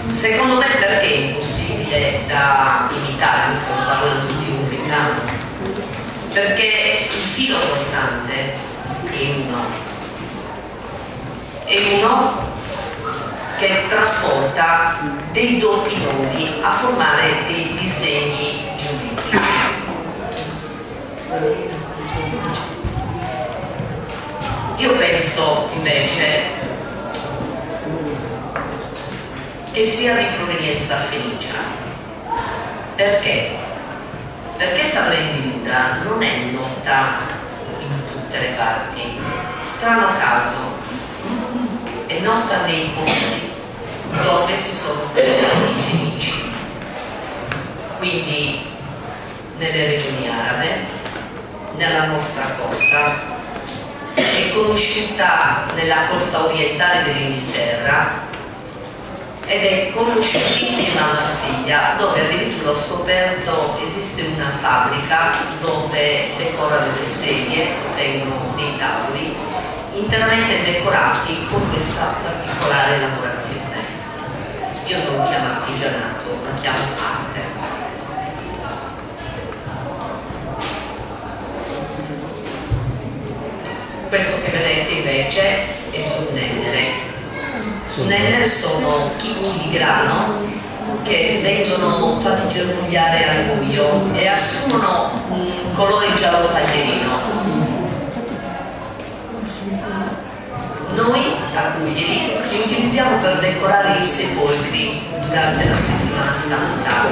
Secondo me perché è impossibile da imitare, stiamo parlando di un ricamo? Perché il filo portante è uno che trasporta dei doppi nodi a formare dei disegni geometrici. Io penso invece che sia di provenienza fenicia. Perché? Perché sabrendidura non è nota in tutte le parti. Strano caso, è nota nei posti dove si sono stabiliti i fenici, quindi nelle regioni arabe, nella nostra costa, è conosciuta nella costa orientale dell'Inghilterra ed è conosciutissima a Marsiglia, dove addirittura ho scoperto esiste una fabbrica dove decorano le sedie, ottengono dei tavoli interamente decorati con questa particolare lavorazione. Io non lo chiamo artigianato, lo chiamo arte. Questo che vedete invece è sunnennere. Sunnennere sono chicchi di grano che vengono fatti germogliare al buio e assumono un colore giallo paglierino. Noi a Cuglieri li utilizziamo per decorare i sepolcri durante la settimana santa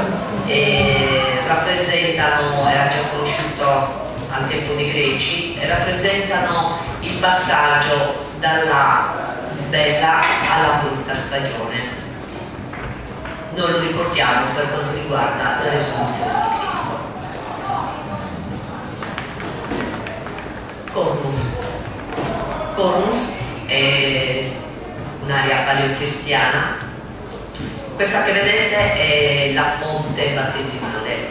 e rappresentano, era già conosciuto al tempo dei Greci, e rappresentano il passaggio dalla bella alla brutta stagione. Noi lo riportiamo per quanto riguarda la risurrezione di Cristo. Cornus è un'area paleocristiana. Questa che vedete è la fonte battesimale.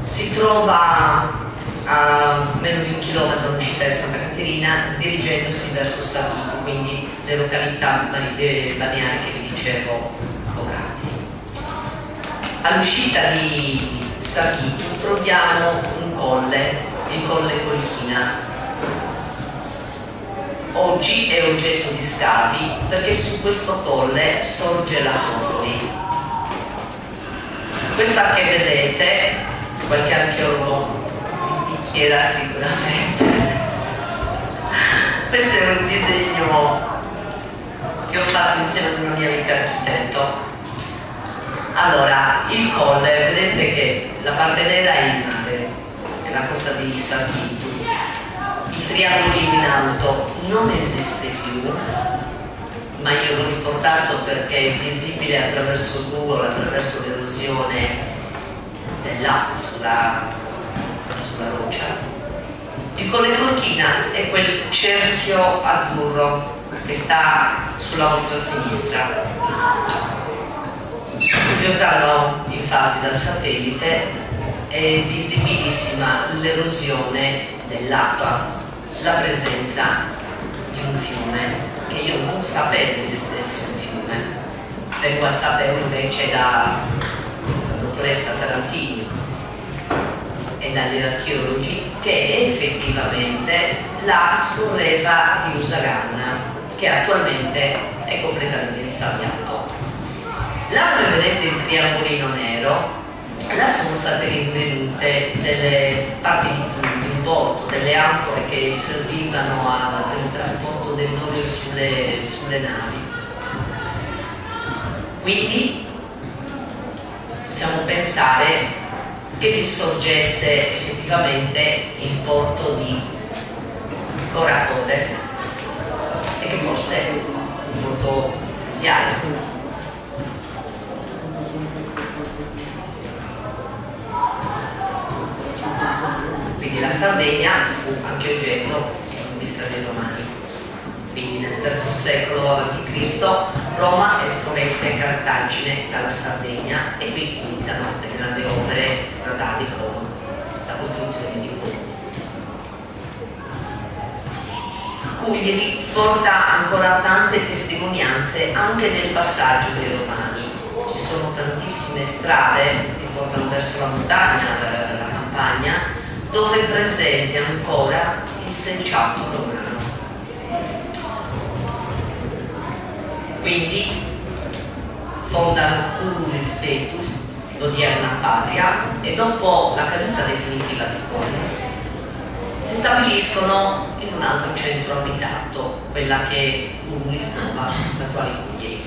Si trova a meno di 1 chilometro all'uscita di Santa Caterina, dirigendosi verso Sarchico, quindi le località balneari che vi dicevo poc'anzi. All'uscita di Sarchico troviamo un colle, il colle Colchinas. Oggi è oggetto di scavi perché su questo colle sorge l'Acropoli. Questa che vedete, qualche archeologo bicchiera sicuramente. Questo è un disegno che ho fatto insieme ad una mia amica architetto. Allora, il colle, vedete che la parte nera è il mare, è la costa di Sarchico. Il triangolino in alto non esiste più, ma io l'ho riportato perché è visibile attraverso Google, attraverso l'erosione, dell'acqua sulla roccia. Il Colle Corchinas è quel cerchio azzurro che sta sulla vostra sinistra. Curiosato infatti dal satellite, è visibilissima l'erosione dell'acqua, la presenza di un fiume che io non sapevo esistesse un fiume. Vengo a sapere invece dalla dottoressa Tarantini e dagli archeologi che effettivamente là scorreva il Usaganna, che attualmente è completamente insabbiato. Là dove vedete il triangolino nero, là sono state rinvenute delle parti di un porto, delle anfore che servivano per il trasporto dell'olio sulle navi. Quindi possiamo pensare che lì sorgesse effettivamente il porto di Coracodes e che fosse un porto fluviale. Quindi la Sardegna fu anche oggetto di conquista dei Romani. Quindi nel III secolo a.C. Roma estromette Cartagine dalla Sardegna e qui iniziano le grandi opere stradali con la costruzione di ponti. Cagliari porta ancora tante testimonianze anche del passaggio dei Romani. Ci sono tantissime strade che portano verso la montagna, la campagna, dove è presente ancora il selciato romano. Quindi fondano Currulis Vetus, l'odierna Patria, e dopo la caduta definitiva di Cornus si stabiliscono in un altro centro abitato, quella che è Currulis Nova, l'attuale Cagliari.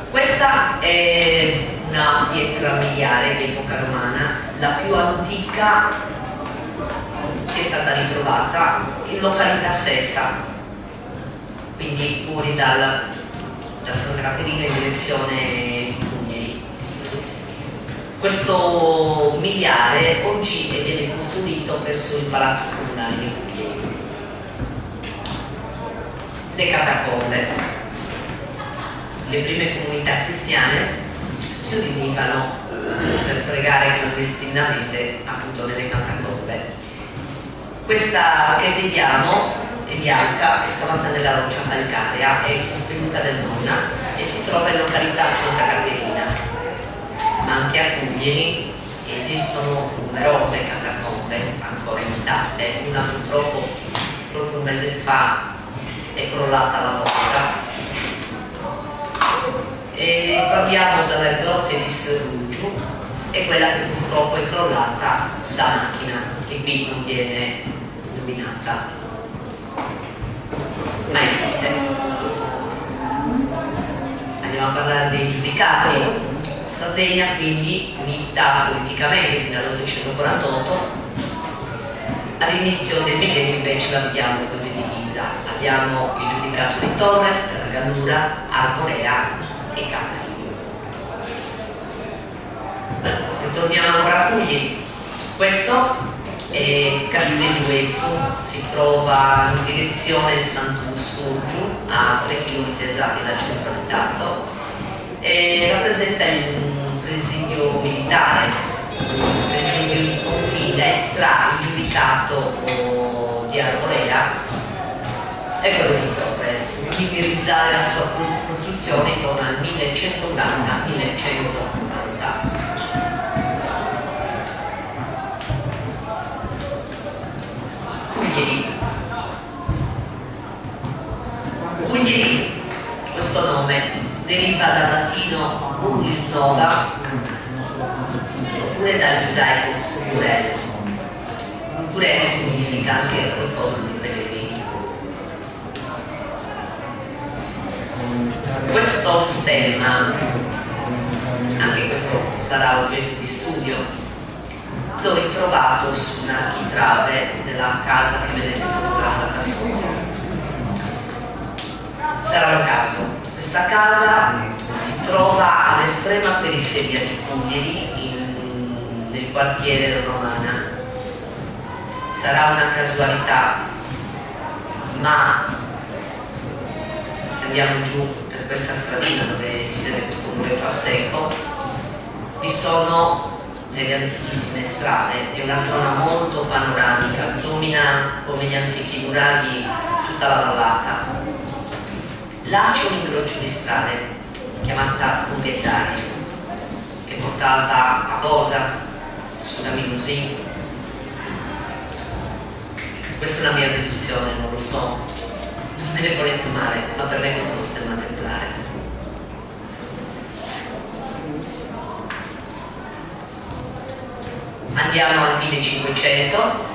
Questa è una pietra miliare di epoca romana, la più antica che è stata ritrovata in località Sessa, quindi fuori da Santa Caterina in direzione Cagliari. Questo miliare oggi viene costruito presso il Palazzo Comunale di Cagliari. Le catacombe. Le prime comunità cristiane si riunivano per pregare clandestinamente appunto nelle catacombe. Questa che vediamo è bianca, è scavata nella roccia calcarea, è Saspeluca del Nonna e si trova in località Santa Caterina. Anche a Cagliari esistono numerose catacombe ancora intatte, una purtroppo proprio un mese fa è crollata la volta. E parliamo delle grotte di Serrugiu e quella che purtroppo è crollata Samachina, che qui non viene nominata, ma esiste. Andiamo a parlare dei giudicati. Sardegna quindi unita politicamente fino all'848, all'inizio del millennio invece la vediamo così divisa. Abbiamo il giudicato di Torres, della Gallura, Arborea e Cagliari. Ritorniamo ancora a Cagliari. Questo è Castelluezzo, si trova in direzione Sant'Ursurgiu, a 3 km esatti dal centro abitato, e rappresenta un presidio militare, un presidio di confine tra il giudicato di Arborea e quello di Torres. Quindi risale la sua costruzione intorno al 1180-1190. Cagliari, questo nome deriva dal latino Currulis Nova oppure dal giudaico Curel. Curel significa anche ricordo di pellegrini. Questo stemma, anche questo sarà oggetto di studio, l'ho ritrovato su un architrave della casa che vedete fotografata sopra. Sarà un caso, Questa casa si trova all'estrema periferia di Cuglieri, nel quartiere Romana. Sarà una casualità, ma se andiamo giù per questa stradina dove si vede questo muretto a secco, vi sono delle antichissime strade, è una zona molto panoramica, domina come gli antichi muragli tutta la vallata. Là c'è un incrocio di strade chiamata Rughezaris, che portava a Bosa, su da Minusin. Questa è una mia deduzione, non lo so, non me ne volete male, ma per me questo è uno stemma templare. Andiamo al 1500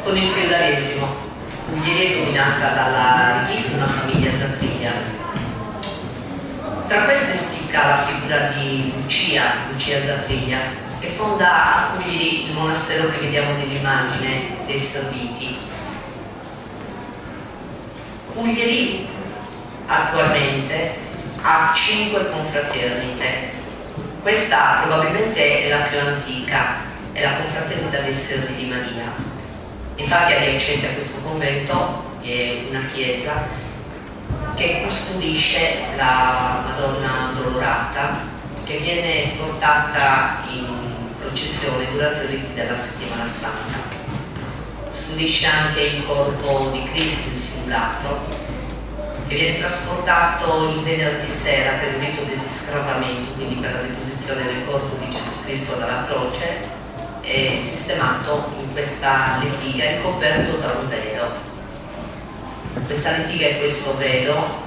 con il feudalesimo. Cuglieri è dominata dalla ricchissima famiglia Zatriglias. Tra queste spicca la figura di Lucia Zatriglias, che fonda a Cuglieri il monastero che vediamo nell'immagine dei Serviti. Cuglieri attualmente ha 5 confraternite. Questa probabilmente è la più antica, è la confraternita dei Servi di Maria. Infatti adiacente a questo convento è una chiesa che custodisce la Madonna Dolorata, che viene portata in processione durante i riti della Settimana Santa. Custodisce anche il corpo di Cristo in simulacro, che viene trasportato il venerdì sera per il rito di scravamento, quindi per la deposizione del corpo di Gesù Cristo dalla croce, e sistemato in questa lettiga e coperto da un velo. Questa lettiga e questo velo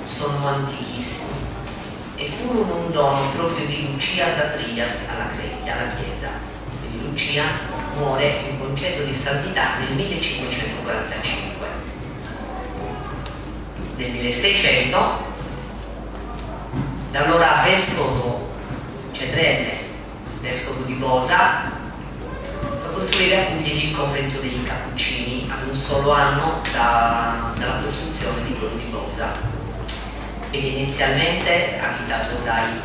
sono antichissimi e furono un dono proprio di Lucia Zatriglias alla chiesa. Quindi Lucia muore in concetto di santità nel 1545. Nel 1600 l'allora vescovo Cedrenes, vescovo di Bosa, costruire a Cuglieri il convento dei Cappuccini ad un solo anno dalla costruzione di quello di Bosa, che inizialmente abitato dai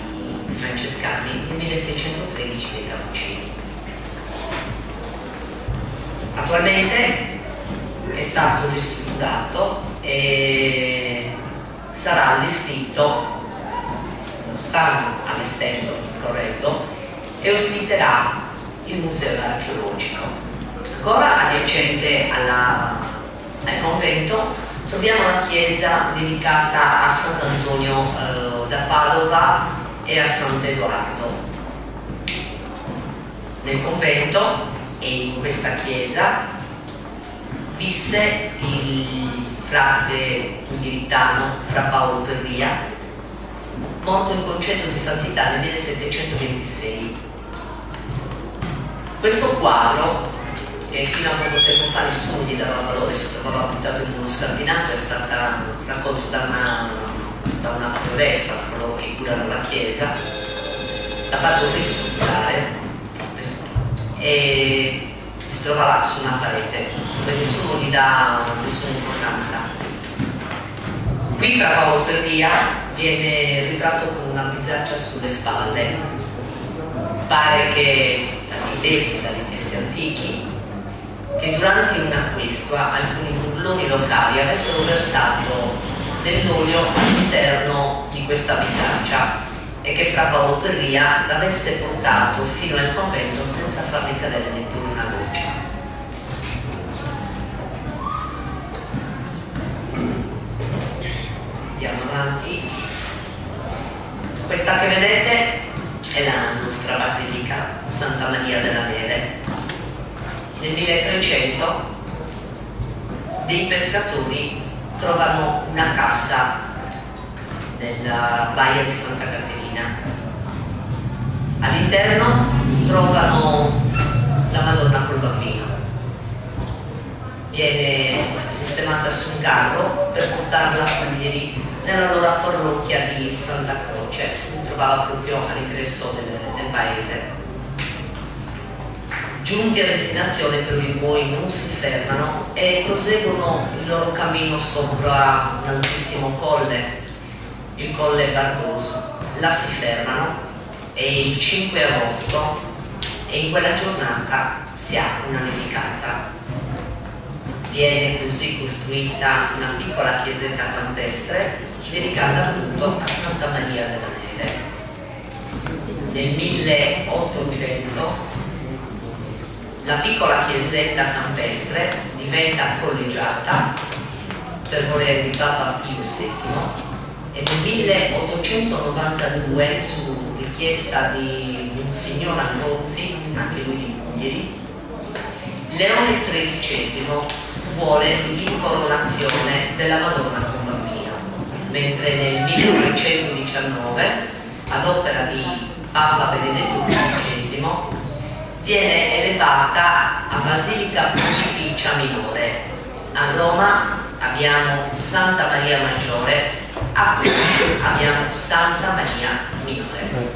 francescani nel 1613 dei Cappuccini. Attualmente è stato ristrutturato e sarà allestito, lo stanno allestendo, corretto, e ospiterà il museo archeologico. Ancora adiacente al convento troviamo la chiesa dedicata a Sant'Antonio da Padova e a Sant'Edoardo. Nel convento e in questa chiesa visse il frate cuglieritano Fra Paolo Perria, morto in concetto di santità nel 1726. Questo quadro, che fino a poco tempo fa nessuno gli dava valore, si trovava buttato in uno scardinato, è stata raccolto da una professa, coloro che curano la chiesa, l'ha fatto ristrutturare e si trova là su una parete dove nessuno gli dà nessuna importanza. Qui Fra Paolo Perria viene ritratto con una bisaccia sulle spalle. Pare che dagli testi antichi, che durante una questua alcuni burloni locali avessero versato dell'olio all'interno di questa bisaccia e che Fra Paolo Perria l'avesse portato fino al convento senza farne cadere neppure una goccia. Andiamo avanti. Questa che vedete è la nostra basilica Santa Maria della Neve. Nel 1300 dei pescatori trovano una cassa nella baia di Santa Caterina. All'interno trovano la Madonna col bambino. Viene sistemata su un carro per portarla a Cuglieri nella loro parrocchia di Santa Croce, che si trovava proprio all'ingresso del paese. Giunti a destinazione però i buoi non si fermano e proseguono il loro cammino sopra un altissimo colle, il Colle Bardoso. Là si fermano e il 5 agosto e in quella giornata si ha una nevicata. Viene così costruita una piccola chiesetta campestre dedicata appunto a Santa Maria della Neve. Nel 1800 la piccola chiesetta campestre diventa collegiata per volere di Papa Pio VII e nel 1892, su richiesta di Monsignor Andozzi, anche lui di Puglieri, Leone XIII vuole l'incoronazione della Madonna con Bambino, mentre nel 1919, ad opera di Papa Benedetto XV, viene elevata a Basilica Pontificia Minore. A Roma abbiamo Santa Maria Maggiore, a Puglia abbiamo Santa Maria Minore.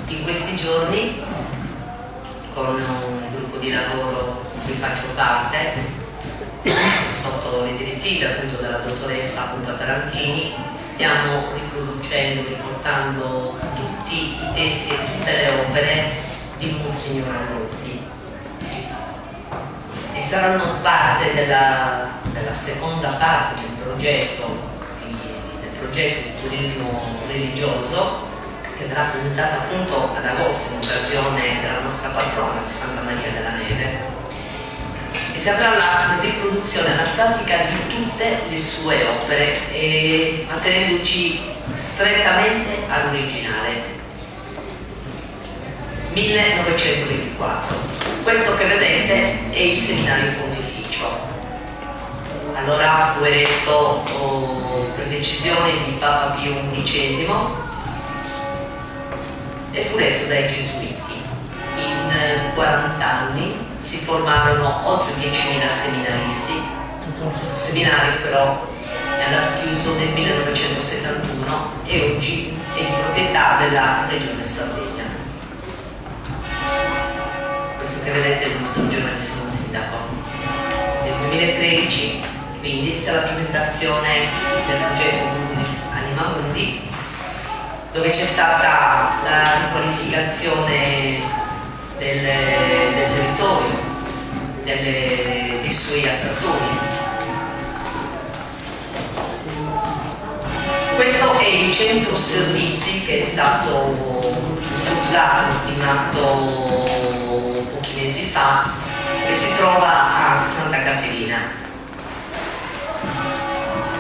In questi giorni, con un gruppo di lavoro di cui faccio parte, sotto le direttive appunto della dottoressa Pupa Tarantini, stiamo riportando tutti i testi e tutte le opere di Monsignor Andozzi e saranno parte della seconda parte del progetto di turismo religioso, che verrà presentata appunto ad agosto in occasione della nostra patrona Santa Maria della Neve, e si avrà la riproduzione anastatica di tutte le sue opere e mantenendoci strettamente all'originale. 1924. Questo che vedete è il seminario pontificio. Allora fu eretto per decisione di Papa Pio XI e fu retto dai Gesuiti. In 40 anni si formarono oltre 10.000 seminaristi. Questo seminario però è andato chiuso nel 1971 e oggi è di proprietà della Regione Sardegna. Questo che vedete è il nostro giovanissimo sindaco. Nel 2013 quindi sia la presentazione del progetto Mundis Anima Mundi, dove c'è stata la riqualificazione del territorio, dei suoi attrattori. Questo è il centro servizi che è stato strutturato, ultimato pochi mesi fa, che si trova a Santa Caterina.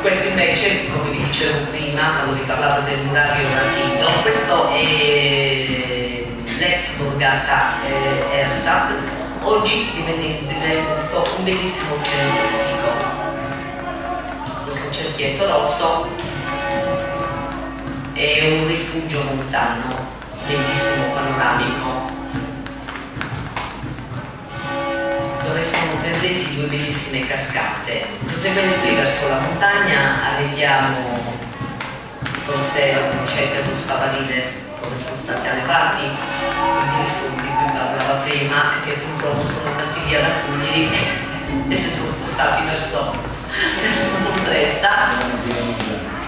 Questo invece, come vi dicevo prima, quando vi parlavo del murario antico, questo è l'ex borgata Ersat, oggi diventato un bellissimo centro tipico. Questo cerchietto rosso è un rifugio montano, bellissimo, panoramico, dove sono presenti due bellissime cascate. Proseguendo qui verso la montagna arriviamo, forse lo conoscete, Caso Spavadiles, dove sono stati allevati i grifoni di cui parlava prima e che purtroppo sono andati via da Puglieri e si sono spostati verso Montresta.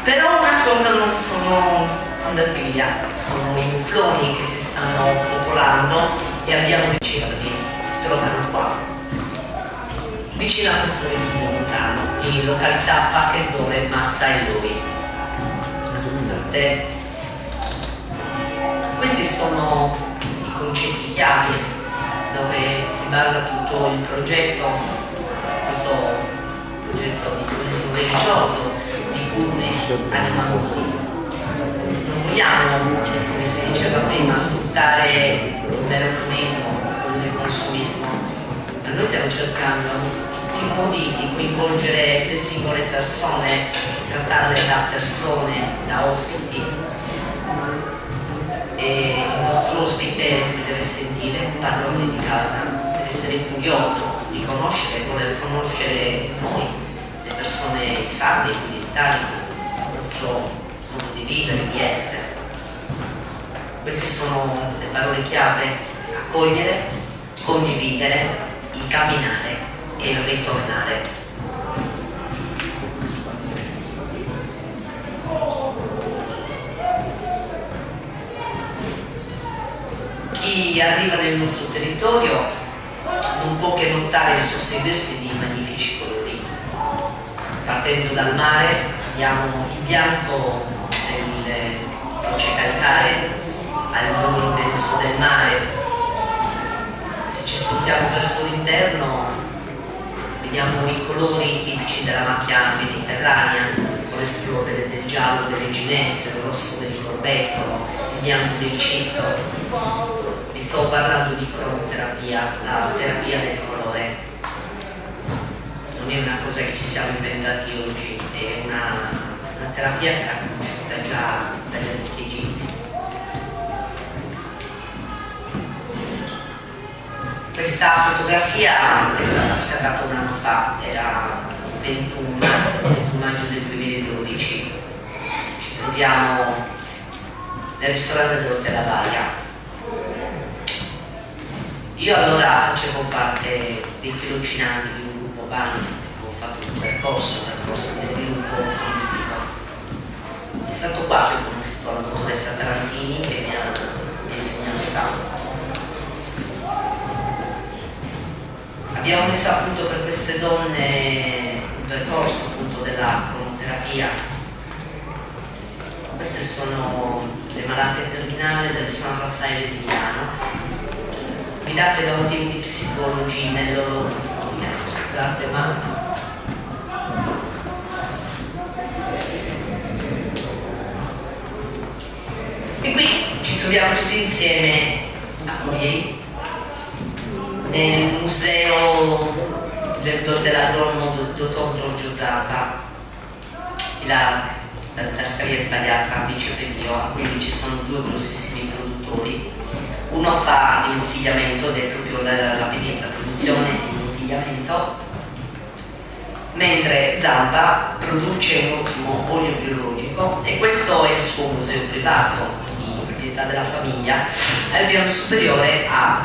Però una cosa non sono andati via, sono i mufloni che si stanno popolando e abbiamo dei cervi, si trovano qua, vicino a questo rifugio montano, in località Pachesole, Massa e Lori. Scusate. Questi sono i concetti chiave dove si basa tutto il progetto, questo progetto di turismo religioso, di Mundis Anima Mundi. Non vogliamo, come si diceva prima, sfruttare il mero turismo, il consumismo, ma noi stiamo cercando tutti i modi di coinvolgere le singole persone, trattarle da persone, da ospiti. E il nostro ospite si deve sentire un padrone di casa, deve essere curioso di conoscere, voler conoscere noi, persone sarde, quindi l'Italia, il nostro modo di vivere, di essere. Queste sono le parole chiave: accogliere, condividere, il camminare e il ritornare. Chi arriva nel nostro territorio non può che notare il susseguirsi di magnifici colori. Partendo dal mare abbiamo il bianco delle rocce calcaree al blu intenso del mare. Se ci spostiamo verso l'interno vediamo i colori tipici della macchia mediterranea, con l'esplodere del giallo delle ginestre, il rosso del corbezzolo, il bianco del cisto. Vi sto parlando di cromoterapia, la terapia del colore. Non è una cosa che ci siamo inventati oggi, è una terapia che era conosciuta già dagli antichi egizi. Questa fotografia è stata scattata un anno fa, era il 21 maggio del 2012. Ci troviamo nel ristorante dell'Hotel Avaria. Io allora facevo parte dei tirocinanti di un gruppo band, ho fatto un percorso di sviluppo turistico. È stato qua che ho conosciuto la dottoressa Tarantini, che mi ha insegnato tanto. Abbiamo messo a punto per queste donne un percorso appunto della cromoterapia. Queste sono le malate terminali del San Raffaele di Milano, guidate da un team di psicologi nel loro scusate ma e qui ci troviamo tutti insieme a Coglieri nel museo dell'agronomo dottor Giorgio Zappa. La tascaria è sbagliata, dice Pevio, quindi ci sono due grossissimi produttori. Uno fa l'imbottigliamento ed è proprio la produzione di imbottigliamento, mentre Zampa produce un ottimo olio biologico, e questo è il suo museo privato di proprietà della famiglia. Al piano superiore ha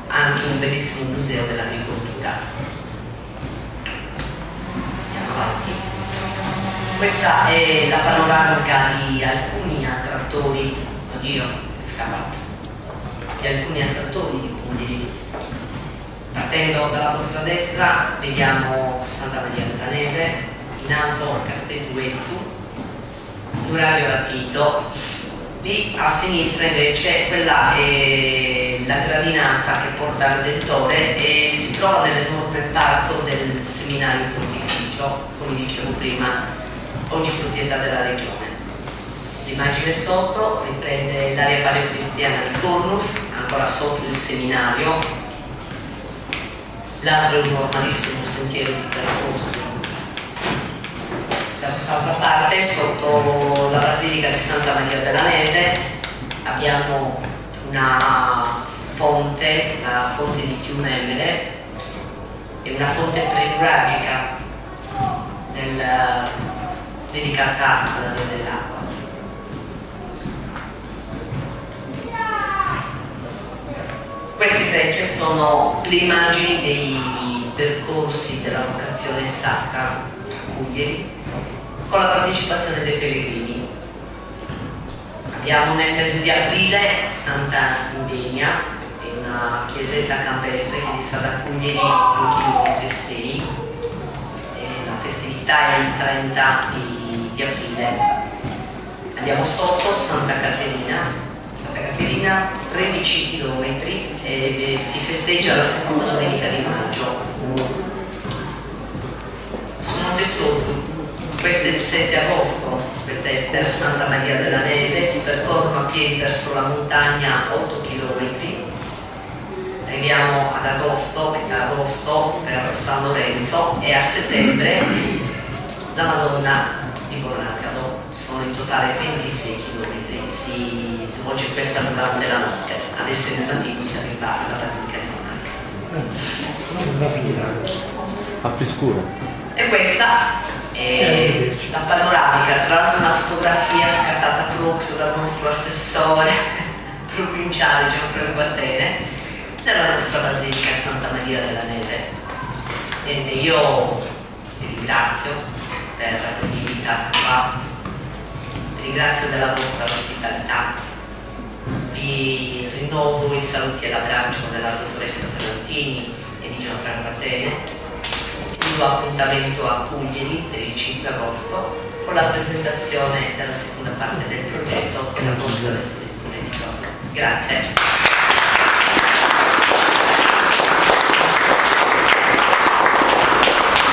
anche un bellissimo museo dell'agricoltura. Andiamo avanti. Questa è la panoramica di alcuni attrattori, oddio, è scavato, di alcuni attrattori di Coglieri. Partendo dalla vostra destra vediamo Santa Maria della Neve, in alto Castelluezzu, Durario Latito. Lì a sinistra invece quella è la gradinata che porta al Redentore e si trova nell'enorme parco del seminario pontificio, come dicevo prima, oggi proprietà della regione. L'immagine sotto riprende l'area paleocristiana di Cornus, ancora sotto il seminario. L'altro è un normalissimo sentiero di percorsi. Da quest'altra parte, sotto la Basilica di Santa Maria della Neve, abbiamo una fonte, la fonte di Chiumemele, e una fonte prenuragica dedicata alla Dea dell'acqua. Queste invece sono le immagini dei percorsi della vocazione sacra a Coglieri, con la partecipazione dei pellegrini. Abbiamo nel mese di aprile Santa Indegna, è una chiesetta campestre che dista da Coglieri 2,6 km. La festività è il 30 di aprile. Andiamo sotto Santa Caterina, 13 km, e si festeggia la seconda domenica di maggio. Su Monte Sotto, questo è il 7 agosto, questa è per Santa Maria della Neve, si percorrono a piedi verso la montagna 8 km. Arriviamo ad agosto, metà agosto, per San Lorenzo, e a settembre la Madonna di Bolnacado. Sono in totale 26 km. Si svolge questa durante la notte, adesso nel mattino si arriva alla Basilica di Bolnacado. Una fila a frescura. E questa E la panoramica, tra l'altro una fotografia scattata proprio dal nostro assessore provinciale Gianfranco Atene, della nostra Basilica Santa Maria della Neve. Niente, io vi ringrazio per l'invito qua, vi ringrazio della vostra ospitalità, vi rinnovo i saluti e l'abbraccio della dottoressa Ferrantini e di Gianfranco Atene. Vi do appuntamento a Cuglieri per il 5 agosto con la presentazione della seconda parte del progetto della Borsa del Turismo Religioso. Grazie.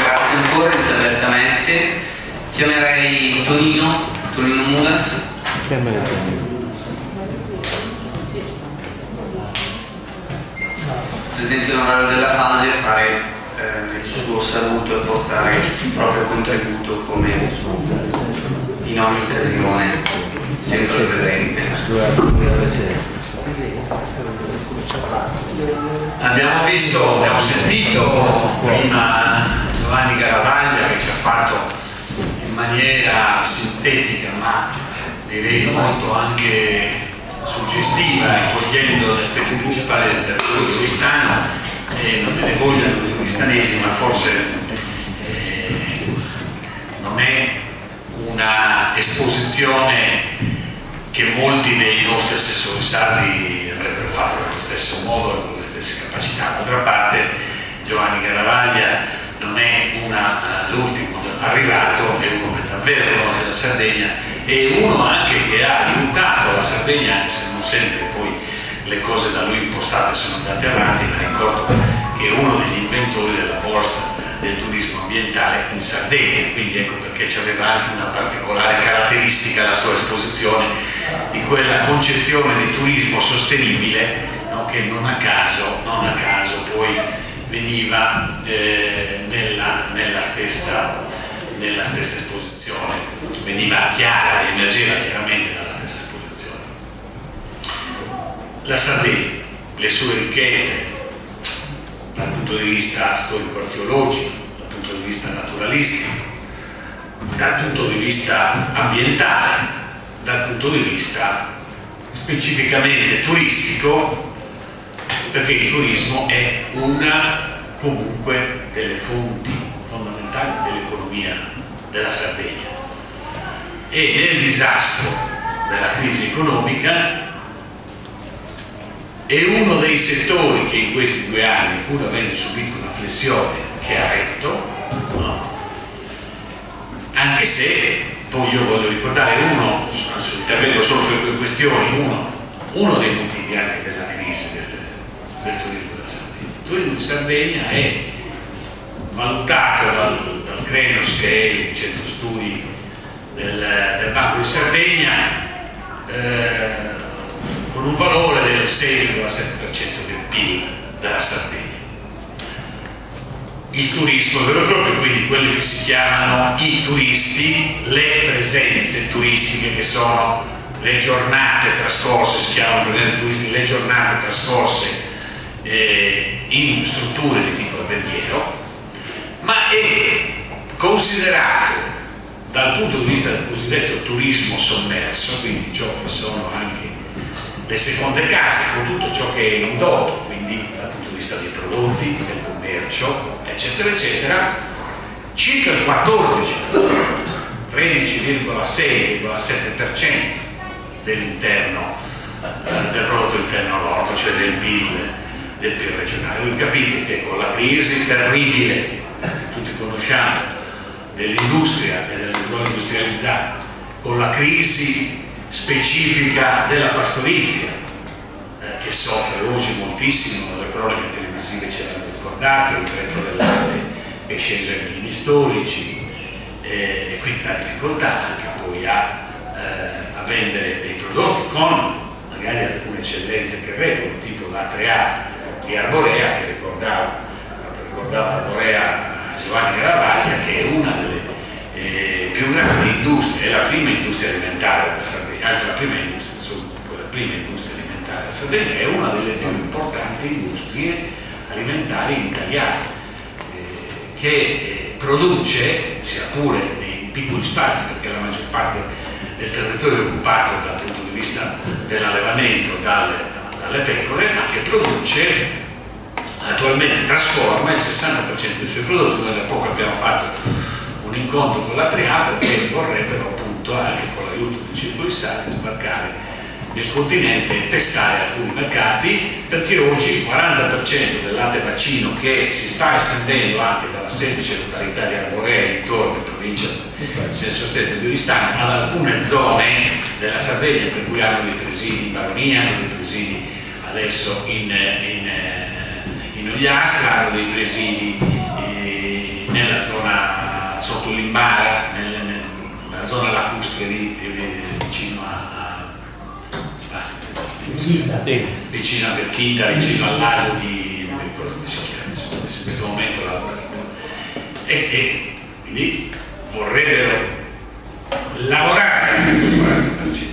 Grazie ancora Elisabetta. Chiamerei Tonino Mulas. Presidente onorario della FASE, a fare il suo saluto e portare il proprio contributo come in ogni occasione, sempre presente. Abbiamo sentito prima Giovanni Garavaglia che ci ha fatto in maniera sintetica ma direi molto anche suggestiva, cogliendo gli aspetti principali del territorio turistano, e non me ne vogliono i cristianesi, ma forse non è una esposizione che molti dei nostri assessori sardi avrebbero fatto nello stesso modo e con le stesse capacità. D'altra parte Giovanni Garavaglia non è l'ultimo arrivato, è uno che davvero conosce la Sardegna, e uno anche che ha aiutato la Sardegna, anche se non sempre poi le cose da lui impostate sono andate avanti. Ma ricordo che è uno degli inventori della borsa del turismo ambientale in Sardegna, quindi ecco perché c'aveva anche una particolare caratteristica la sua esposizione di quella concezione di turismo sostenibile, no? Che non a caso poi veniva nella stessa esposizione, veniva chiara, emergeva chiaramente dalla stessa esposizione. La Sardegna, le sue ricchezze dal punto di vista storico-archeologico, dal punto di vista naturalistico, dal punto di vista ambientale, dal punto di vista specificamente turistico, perché il turismo è una comunque delle fonti fondamentali dell'economia della Sardegna. E nel disastro della crisi economica è uno dei settori che in questi 2 anni, pur avendo subito una flessione, che ha retto, no? Anche se poi io voglio ricordare intervengo solo per 2 questioni, uno dei motivi anche della crisi del turismo della Sardegna. Il turismo in Sardegna è valutato dal Crenos, che è il centro studi del Banco di Sardegna, con un valore del 6,7% del PIL della Sardegna. Il turismo vero e proprio, quindi quelli che si chiamano i turisti, le presenze turistiche, che sono le giornate trascorse, si chiamano presenze turistiche le giornate trascorse in strutture di tipo alberghiero, ma è considerato dal punto di vista del cosiddetto turismo sommerso, quindi ciò che sono anche le seconde case, con tutto ciò che è indotto, quindi dal punto di vista dei prodotti, del commercio, eccetera eccetera, circa il 13,6-7% dell'interno del prodotto interno lordo, cioè del PIL regionale. Voi capite che con la crisi terribile che tutti conosciamo dell'industria e delle zone industrializzate, con la crisi specifica della pastorizia, che soffre oggi moltissimo, le cronache televisive ce l'hanno ricordato, il prezzo del latte è sceso ai minimi storici, e quindi la difficoltà anche poi a vendere dei prodotti con magari alcune eccellenze che regolano, tipo la 3A di Arborea, che ricordava Arborea Giovanni Garavaglia, che è una delle più grandi industrie, è la prima industria alimentare della Sardegna, anzi la prima industria alimentare della Sardegna, è una delle più importanti industrie alimentari italiane, che produce, sia pure in piccoli spazi, perché la maggior parte del territorio è occupato dal punto di vista dell'allevamento dalle pecore, ma che produce, attualmente trasforma il 60% dei suoi prodotti. Noi da poco abbiamo fatto un incontro con la Triago che vorrebbero appunto, anche con l'aiuto dei Circoli Sani, sbarcare nel continente e testare alcuni mercati, perché oggi il 40% del latte vaccino, che si sta estendendo anche dalla semplice località di Arborea intorno in provincia senso stretto di Oristano ad alcune zone della Sardegna, per cui hanno dei presidi in Baronia, hanno dei presidi adesso in Ogliastra, hanno dei presidi nella zona sotto l'Imbara, nella zona lacustre vicino vicino a Berchida, vicino al lago di, non mi ricordo come si chiama, in questo momento lago e quindi vorrebbero lavorare il 40%.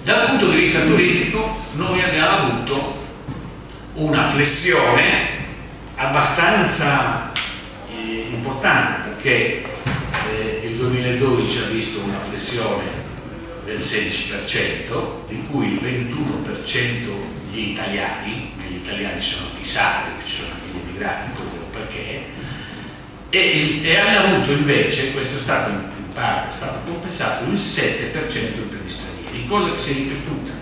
Dal punto di vista turistico noi abbiamo avuto una flessione abbastanza importante, perché il 2012 ha visto una flessione del 16%, di cui il 21% gli italiani sono di sardi, ci sono anche gli immigrati, perché, e hanno avuto invece, questo è stato in parte stato compensato, il 7% per gli stranieri, cosa che si è ripetuta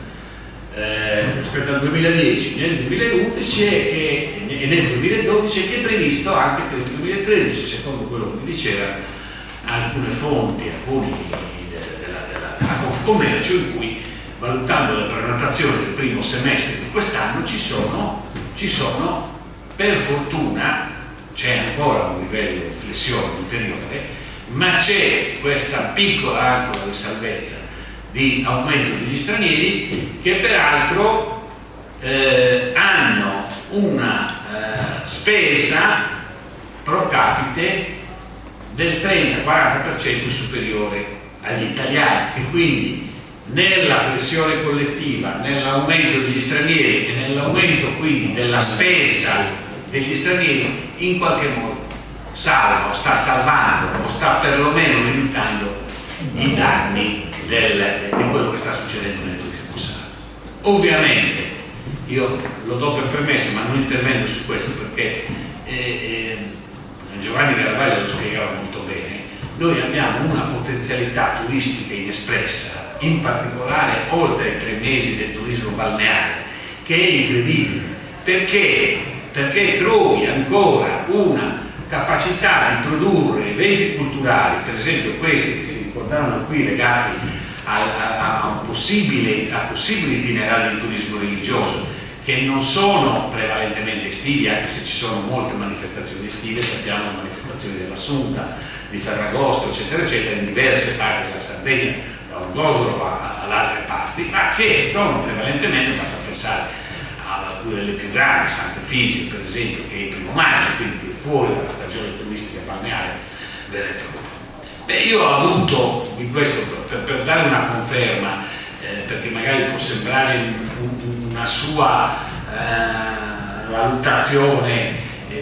rispetto al 2010, nel 2011 e nel 2012, e che è previsto anche per il 2013, secondo quello che mi diceva alcune fonti, alcuni della Confcommercio, in cui, valutando le prenotazioni del primo semestre di quest'anno, ci sono, per fortuna, c'è ancora un livello di flessione ulteriore, ma c'è questa piccola ancora di salvezza di aumento degli stranieri, che peraltro hanno una spesa pro capite del 30-40% superiore agli italiani, che quindi nella flessione collettiva, nell'aumento degli stranieri e nell'aumento quindi della spesa degli stranieri, in qualche modo salva, o sta salvando, o sta perlomeno limitando i danni di quello che sta succedendo nel turismo sardo. Ovviamente io lo do per permesso, ma non intervengo su questo perché Giovanni Garavaglio lo spiegava molto bene. Noi abbiamo una potenzialità turistica inespressa, in particolare oltre ai 3 mesi del turismo balneare, che è incredibile, perché trovi ancora una capacità di produrre eventi culturali, per esempio questi che si ricordavano qui, legati a possibili itinerari di turismo religioso, che non sono prevalentemente estivi, anche se ci sono molte manifestazioni estive. Sappiamo le manifestazioni dell'Assunta, di Ferragosto, eccetera eccetera, in diverse parti della Sardegna, da Orgosolo ad altre parti, ma che sono prevalentemente, basta pensare a alcune delle più grandi, Sant'Efisio per esempio, che è il 1° maggio, quindi fuori dalla stagione turistica balneare vera e propria. Beh, io ho avuto di questo, per dare una conferma, perché magari può sembrare una sua valutazione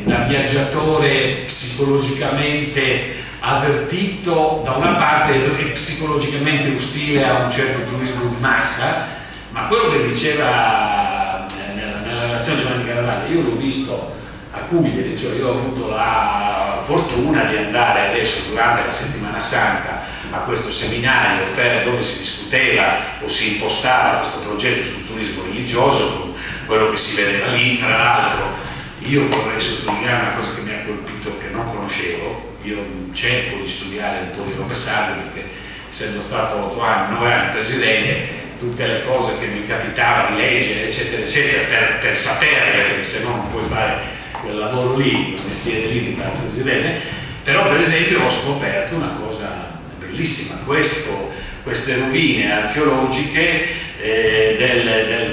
da viaggiatore psicologicamente avvertito da una parte e psicologicamente ostile a un certo turismo di massa, ma quello che diceva nella relazione Giovanni Garavaglio, io l'ho visto a Cumide, cioè io ho avuto la fortuna di andare adesso durante la Settimana Santa a questo seminario dove si discuteva o si impostava questo progetto sul turismo religioso, con quello che si vedeva lì. Tra l'altro io vorrei sottolineare una cosa che mi ha colpito, che non conoscevo. Io cerco di studiare un po' di robe sarde, perché essendo stato 9 anni presidente, tutte le cose che mi capitava di leggere eccetera eccetera per saperle, perché se no non puoi fare quel lavoro lì, quel mestiere lì di fare presidente. Però per esempio ho scoperto una cosa bellissima, queste rovine archeologiche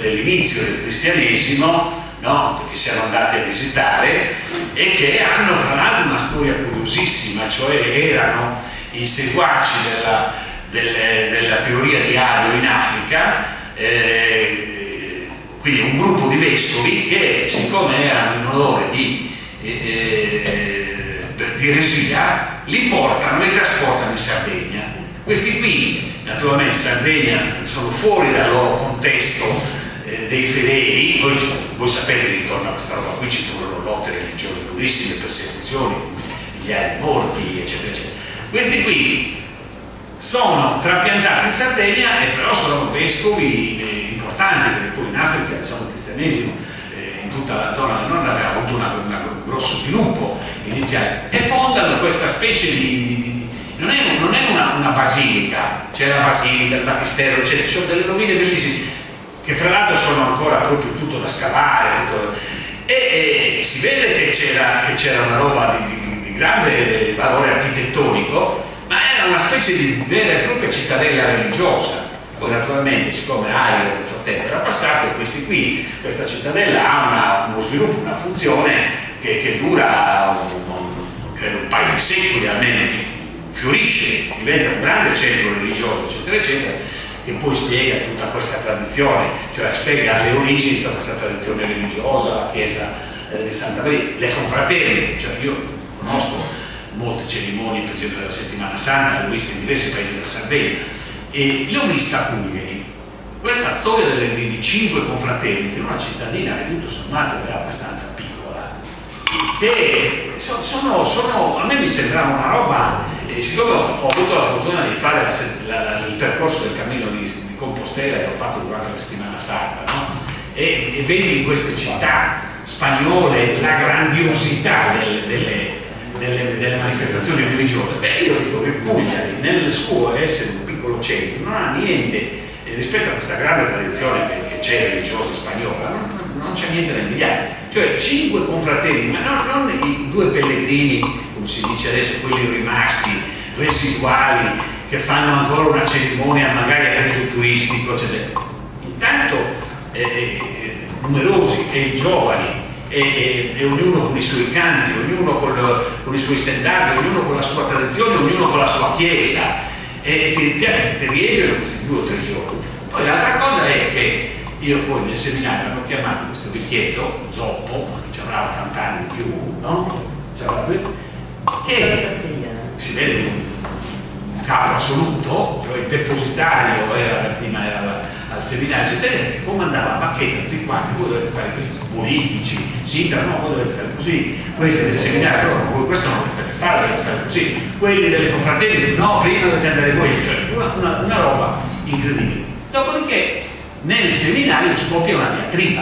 dell'inizio del cristianesimo, no? Che siamo andati a visitare e che hanno fra l'altro una storia curiosissima, cioè erano i seguaci della teoria di Ario in Africa, quindi un gruppo di vescovi che, siccome erano in odore di di resia, li portano e trasportano in Sardegna. Questi qui, naturalmente, in Sardegna sono fuori dal loro contesto dei fedeli. Voi sapete che intorno a questa roba qui ci furono lotte religiose durissime, persecuzioni, migliaia di morti, eccetera, eccetera. Questi qui sono trapiantati in Sardegna e però sono vescovi importanti, perché poi in Africa, diciamo, il cristianesimo in tutta la zona del nord aveva avuto un grosso sviluppo iniziale, e fondano questa specie di non è una basilica, c'è la basilica, il battistero, ci sono delle rovine bellissime che fra l'altro sono ancora proprio tutto da scavare, e si vede che c'era una roba di grande valore architettonico, ma era una specie di vera e propria cittadella religiosa. Poi naturalmente, siccome Airo nel frattempo era passato, questa cittadella ha uno sviluppo, una funzione che dura credo un paio di secoli almeno, fiorisce, diventa un grande centro religioso, eccetera, eccetera, che poi spiega tutta questa tradizione, cioè spiega le origini di tutta questa tradizione religiosa, la chiesa di Santa Maria, le confraternite, cioè io conosco molte cerimonie, per esempio della settimana santa, le ho viste in diversi paesi della Sardegna e le ho viste a Cunighi. Questa storia di 5 confraternite in una cittadina che tutto sommato era abbastanza piccola, che a me mi sembrava una roba, siccome ho avuto la fortuna di fare il percorso del cammino di Compostela, e l'ho fatto durante la settimana santa, no? E vedi in queste città spagnole la grandiosità delle manifestazioni religiose. Io dico che Puglia, nel suo essere un piccolo centro, non ha niente rispetto a questa grande tradizione che c'è religiosa spagnola, non c'è niente da invidiare. Cioè 5 confraterniti, ma non i 2 pellegrini, come si dice adesso, quelli rimasti, residuali, che fanno ancora una cerimonia magari a uso turistico, eccetera. Intanto numerosi e giovani, e ognuno con i suoi canti, ognuno con i suoi stendardi, ognuno con la sua tradizione, ognuno con la sua chiesa, e ti riempiono questi 2 o 3 giorni. Poi l'altra cosa è che io poi nel seminario hanno chiamato questo vecchietto, Zoppo, che avrà 80 anni in più, no? Che si vede un capo assoluto, cioè il depositario prima era al seminario, che comandava a bacchetta tutti quanti: voi dovete fare così, politici, sindaco, no, voi dovete fare così, questi del seminario, no, voi questo non potete fare, dovete fare così, quelli delle confraternite, no, prima dovete andare voi, cioè una roba incredibile. Dopodiché nel seminario scoppia una diatriba,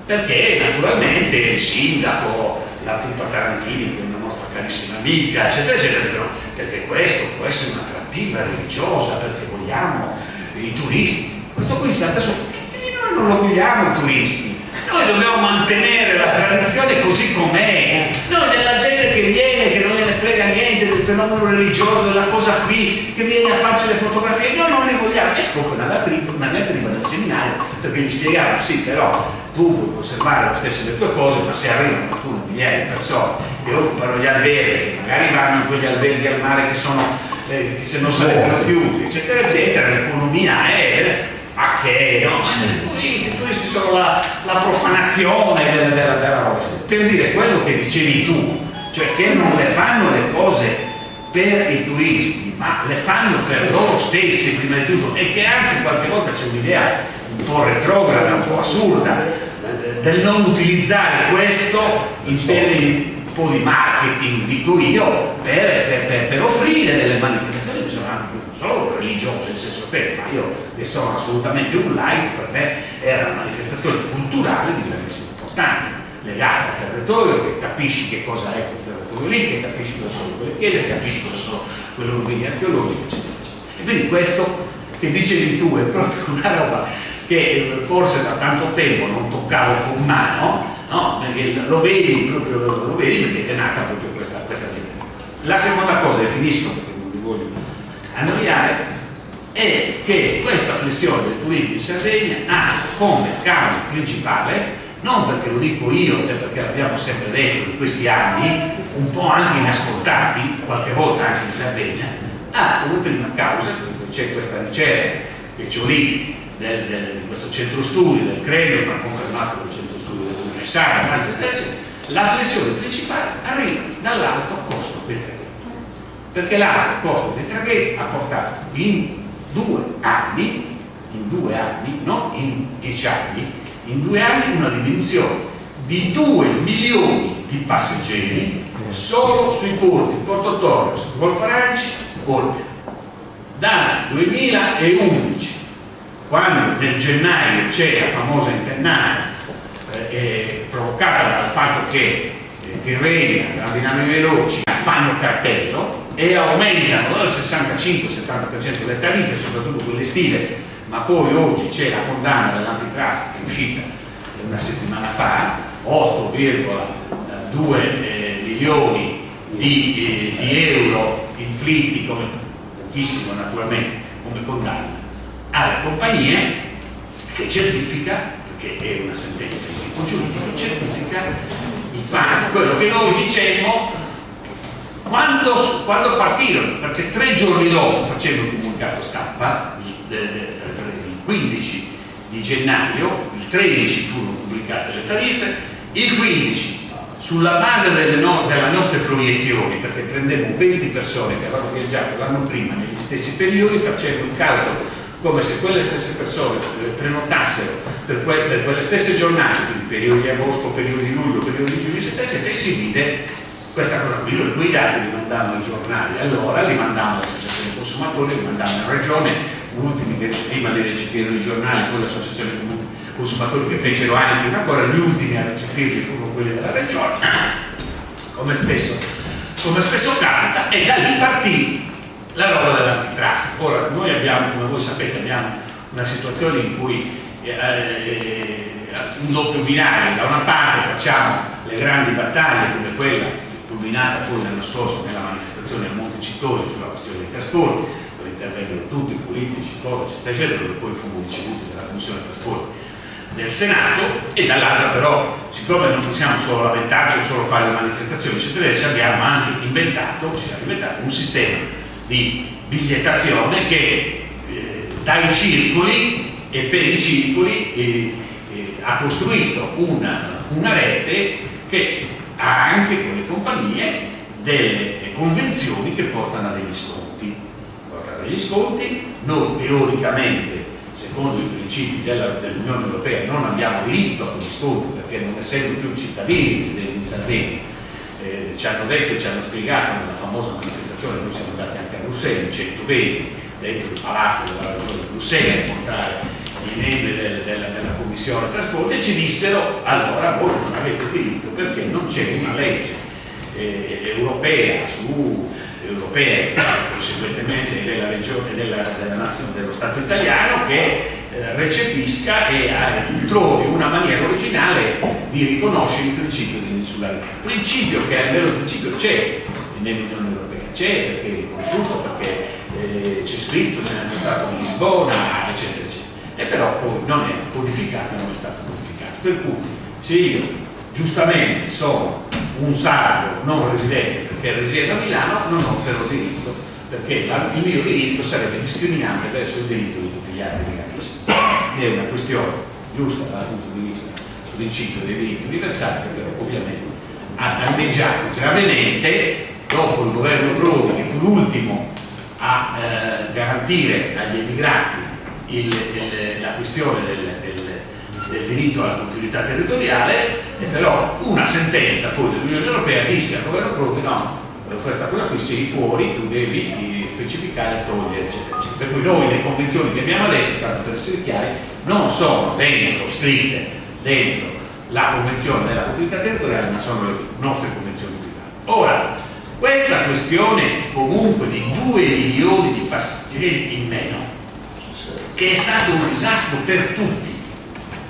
perché naturalmente il sindaco, la Pupa Tarantini, che è una nostra carissima amica, eccetera, eccetera, dicono perché questo può essere un'attrattiva religiosa, perché vogliamo i turisti. Questo qui salta su, noi non lo vogliamo i turisti, noi dobbiamo mantenere la tradizione così com'è. Noi della gente che viene, che non gliene frega niente del fenomeno religioso, della cosa qui, che viene a farci le fotografie, noi non le vogliamo. E scopre una diatriba nel seminario, perché gli spiegavano: sì, però tu puoi conservare lo stesso le tue cose, ma se arrivano alcune migliaia di persone che occupano gli alberghi, magari vanno in quegli alberghi al mare che sono che se non sarebbero chiusi, eccetera, eccetera, l'economia è no? I turisti sono la profanazione della roba. Per dire quello che dicevi tu, cioè che non le fanno le cose per i turisti, ma le fanno per loro stessi prima di tutto, e che anzi qualche volta c'è un'idea un po' retrograda, un po' assurda, del non utilizzare questo in termini un po' di marketing, dico io, per offrire delle manifestazioni che sono anche non solo religiose in senso stretto, ma io che sono assolutamente un laico, per me era una manifestazione culturale di grandissima importanza, legata al territorio, che capisci che cosa è quel territorio lì, che capisci cosa sono quelle chiese, che capisci cosa sono quelle rovine archeologiche, eccetera, eccetera. E quindi questo che dicevi tu è proprio una roba che forse da tanto tempo non toccavo con mano, no? Perché lo vedi perché è nata proprio questa tecnica. La seconda cosa, e finisco perché non vi voglio annoiare, è che questa flessione del turismo in Sardegna ha come causa principale, non perché lo dico io e perché l'abbiamo sempre detto in questi anni, un po' anche inascoltati, qualche volta anche in Sardegna, ha come prima causa, c'è questa ricerca che c'ho lì di questo centro studi del Cremio, sta confermato dal centro studi dell'Università, la flessione principale arriva dall'alto costo perché l'alto costo dei traghetti ha portato in 2 anni, non in 10 anni, in 2 anni una diminuzione di 2 milioni di passeggeri solo sui porti Porto Torres, Golfo Aranci, Olbia. Dal 2011, quando nel gennaio c'è la famosa impennata provocata dal fatto che Tirrenia, Grandi Navi Veloci fanno cartello e aumentano dal 65-70% le tariffe, soprattutto quelle estive, ma poi oggi c'è la condanna dell'antitrust che è uscita una settimana fa, 8,2 milioni di euro inflitti, come pochissimo naturalmente, come condanna alle compagnie, che certifica, perché è una sentenza di tipo giuridico, certifica il fatto, quello che noi dicemmo quando partirono, perché 3 giorni dopo facendo il comunicato stampa, il 15 di gennaio, il 13 furono pubblicate le tariffe, il 15 sulla base delle nostre proiezioni, perché prendemmo 20 persone che avevano viaggiato l'anno prima negli stessi periodi, facendo un calcolo come se quelle stesse persone prenotassero per quelle stesse giornate, quindi periodi di agosto, periodi di luglio, periodi di giugno, eccetera, e si vide questa cosa qui. Noi quei dati li mandavamo ai giornali, allora li mandavamo all'associazione dei consumatori, li mandavamo in regione, ultimi che prima li recepirono i giornali, poi l'associazione dei consumatori che fecero anche una cosa, gli ultimi a recepirli furono quelli della regione, come spesso capita, e da lì partì la roba dell'antitrust. Ora noi abbiamo, come voi sapete, una situazione in cui un doppio binario: da una parte facciamo le grandi battaglie come quella culminata poi l'anno scorso nella manifestazione a Montecitorio sulla questione dei trasporti, dove intervengono tutti i politici, cose, eccetera, dove poi fummo ricevuti dalla Commissione Trasporti del Senato, e dall'altra però, siccome non possiamo solo lamentarci o solo fare le manifestazioni, eccetera, ci siamo inventato un sistema di bigliettazione che dai circoli e per i circoli ha costruito una rete che ha anche con le compagnie delle convenzioni che portano a degli sconti. Noi teoricamente, secondo i principi dell'Unione Europea, non abbiamo diritto a quegli sconti, perché non essendo più cittadini residenti in Sardegna, ci hanno detto e ci hanno spiegato nella famosa manifestazione, noi siamo andati anche a Bruxelles in 120 dentro il palazzo della regione di Bruxelles a incontrare i membri della Commissione Trasporti, e ci dissero: allora voi non avete diritto perché non c'è una legge europea e conseguentemente della regione della nazione, dello Stato italiano, che recepisca e trovi una maniera originale di riconoscere il principio di insularità. Principio che a livello di principio c'è nell'Unione Europea, c'è perché è riconosciuto, perché c'è scritto, c'è nel Trattato di Lisbona, eccetera, eccetera. E però poi non è codificato, non è stato codificato. Per cui se io giustamente sono un sardo non residente perché risiedo a Milano, non ho però diritto, perché il mio diritto sarebbe discriminante verso il diritto di tutti gli altri milanesi. È una questione giusta dal punto di vista del principio dei diritti universali, che però ovviamente ha danneggiato gravemente, dopo il governo Prodi, che fu l'ultimo a garantire agli emigrati la questione del diritto alla continuità territoriale, e però una sentenza poi dell'Unione Europea disse al governo Prodi: no, questa cosa qui sei fuori, tu devi specificare, togliere, eccetera, eccetera. Per cui noi le convenzioni che abbiamo adesso, tanto per essere chiari, non sono scritte dentro la convenzione della continuità territoriale, ma sono le nostre convenzioni private. Ora, questa questione comunque di 2 milioni di passeggeri in meno, che è stato un disastro per tutti,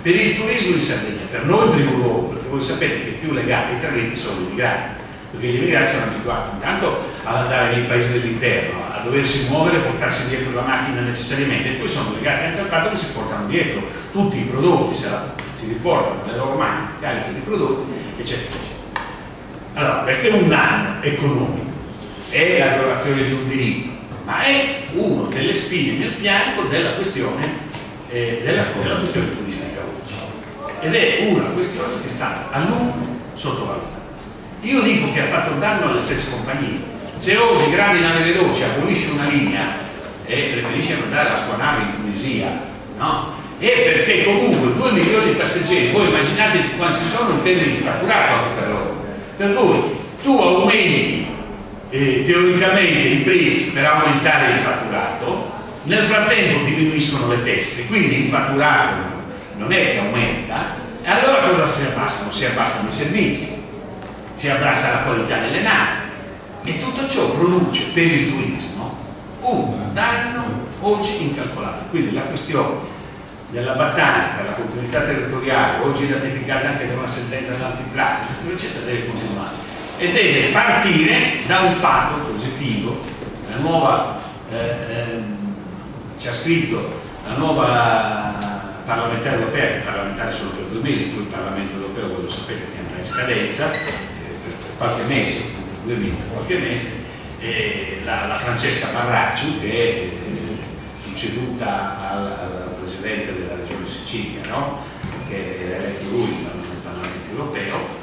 per il turismo di Sardegna, per noi in primo luogo, perché voi sapete che più legati ai traghetti sono gli immigrati, perché gli immigrati sono abituati intanto ad andare nei paesi dell'interno, a doversi muovere, portarsi dietro la macchina necessariamente, e poi sono legati anche al fatto che si portano dietro tutti i prodotti, si riportano nelle loro macchine cariche di prodotti, eccetera, eccetera. Allora, questo è un danno economico, è la violazione di un diritto, ma è una delle spine nel fianco della questione turistica oggi, ed è una questione che è stata a lungo sottovalutata. Io dico che ha fatto un danno alle stesse compagnie, Se oggi grandi navi veloci abolisce una linea e preferisce mandare la sua nave in Tunisia, no? E perché comunque 2 milioni di passeggeri, voi immaginate quanti sono in termini di fatturato anche per loro. Per cui tu aumenti teoricamente i prezzi per aumentare il fatturato, nel frattempo diminuiscono le teste, quindi il fatturato non è che aumenta, e allora cosa si abbassano? Si abbassano i servizi, si abbassa la qualità delle navi, e tutto ciò produce per il turismo un danno oggi incalcolabile. Quindi la questione della battaglia per la continuità territoriale, oggi ratificata anche da una sentenza dell'antitrust, eccetera, deve continuare e deve partire da un fatto positivo. La nuova ci ha scritto la nuova parlamentare europea, che è parlamentare solo per 2 mesi, poi il Parlamento europeo, voi lo sapete, che andrà in scadenza per qualche mese, per 2 mesi, qualche mese, la Francesca Barracciu, che è succeduta al presidente della regione Sicilia, no? Che è eletto lui nel Parlamento europeo.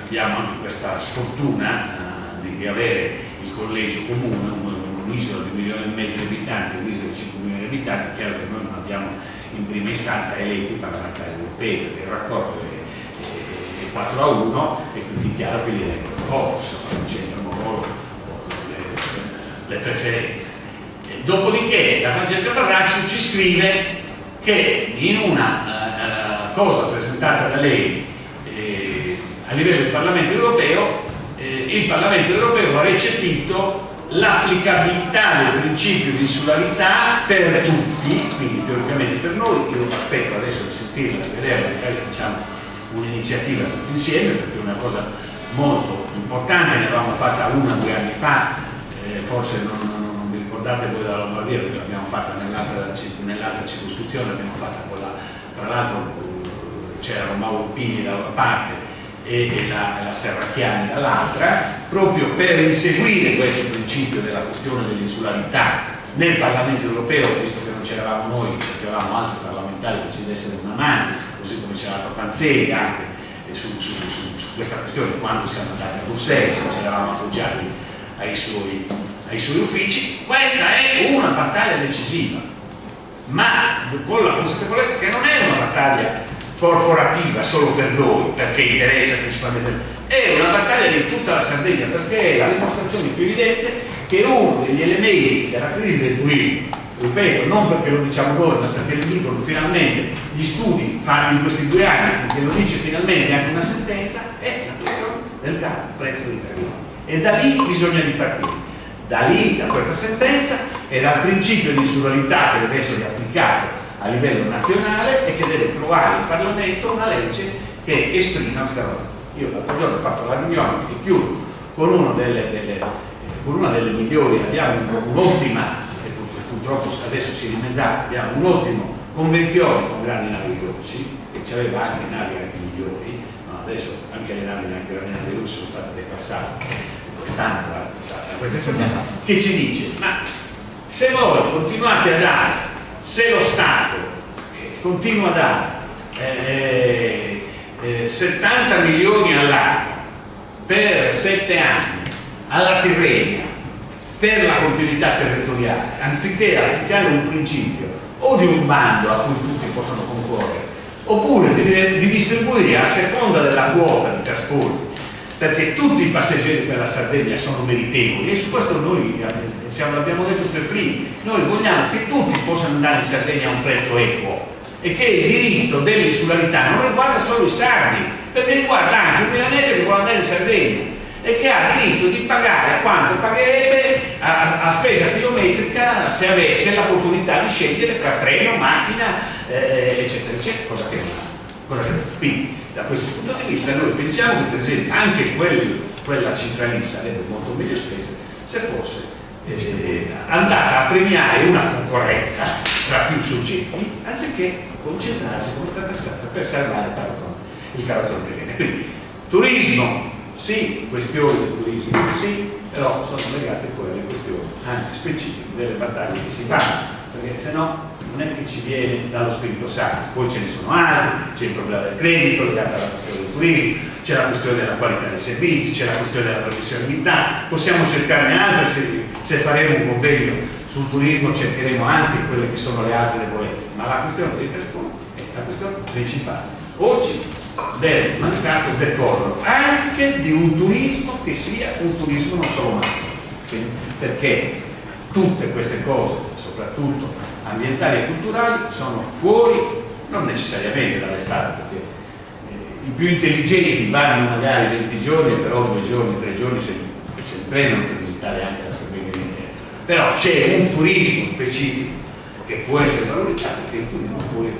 Abbiamo anche questa sfortuna di avere il collegio comune, un'isola di 1,5 milioni di abitanti, un'isola di 5 milioni di abitanti. Chiaro che noi non abbiamo in prima istanza eletti i parlamentari europei, perché il rapporto è 4-1, e quindi è chiaro che li eleggono loro, non c'entrano loro le preferenze. Dopodiché la Francesca Barracciu ci scrive che in una cosa presentata da lei a livello del Parlamento europeo, il Parlamento europeo ha recepito l'applicabilità del principio di insularità per tutti, quindi teoricamente per noi. Io aspetto adesso di sentirla, di vederla, magari facciamo un'iniziativa tutti insieme, perché è una cosa molto importante. Ne avevamo fatta 1 o 2 anni fa, forse non vi ricordate voi della Lombardia, perché l'abbiamo fatta nell'altra circoscrizione, l'abbiamo fatta con la, tra l'altro c'era Mauro Pini da una parte e la Serracchiani dall'altra, proprio per inseguire questo principio della questione dell'insularità nel Parlamento europeo, visto che non c'eravamo noi, cercavamo altri parlamentari che ci dessero una mano, così come c'era stato Panzeri anche su questa questione quando siamo andati a Bruxelles, ci eravamo appoggiati ai suoi uffici. Questa è una battaglia decisiva, ma con la consapevolezza che non è una battaglia corporativa solo per noi, perché interessa principalmente, è una battaglia di tutta la Sardegna, perché è la dimostrazione più evidente che uno degli elementi della crisi del turismo, ripeto, non perché lo diciamo noi, ma perché lo dicono finalmente gli studi fatti in questi 2 anni, perché lo dice finalmente anche una sentenza, è la questione del prezzo dei treni. E da lì bisogna ripartire, da lì, da questa sentenza e dal principio di insularità che deve essere applicato a livello nazionale e che deve trovare in Parlamento una legge che esprima questa cosa. Io l'altro giorno ho fatto la riunione e chiudo con una delle migliori, abbiamo un'ottima, e purtroppo adesso si è dimezzata, abbiamo un'ottima convenzione con grandi navi veloci, che ci aveva anche navi anche migliori, ma adesso anche le navi veloci sono state declassate quest'anno da questa stazione, che ci dice: ma se voi continuate a dare, se lo Stato continua a dare 70 milioni all'anno per 7 anni alla Tirrenia per la continuità territoriale, anziché applicare un principio o di un bando a cui tutti possono concorrere, oppure di distribuire a seconda della quota di trasporto, perché tutti i passeggeri per la Sardegna sono meritevoli, e su questo noi l'abbiamo detto per primi. Noi vogliamo che tutti possano andare in Sardegna a un prezzo equo, e che il diritto dell'insularità non riguarda solo i sardi, perché riguarda anche un milanese che vuole andare in Sardegna e che ha diritto di pagare a quanto pagherebbe a spesa chilometrica se avesse l'opportunità di scegliere tra treno, macchina, eccetera, eccetera, cosa che non ha. Quindi, da questo punto di vista noi pensiamo che, per esempio, anche quella cifra lì sarebbe molto meglio spesa se fosse andata a premiare una concorrenza tra più soggetti, anziché concentrarsi, come è stata stata, per salvare il carrozzone terreno. Quindi turismo sì, questioni di turismo sì, però sono legate poi alle questioni anche specifiche delle battaglie che si fanno perché se no non è che ci viene dallo Spirito Santo. Poi ce ne sono altri, c'è il problema del credito legato alla questione del turismo, c'è la questione della qualità dei servizi, c'è la questione della professionalità, possiamo cercarne altre, se faremo un convegno sul turismo cercheremo anche quelle che sono le altre debolezze, ma la questione dei trasporti è la questione principale oggi del mancato decollo anche di un turismo che sia un turismo non solo umano, perché tutte queste cose, soprattutto ambientali e culturali, sono fuori, non necessariamente dall'estate, perché i più intelligenti vanno magari 20 giorni, però 2 giorni, 3 giorni se prendono per visitare anche la Sardegna intera. Però c'è un turismo specifico che può essere valorizzato, che è il turismo fuori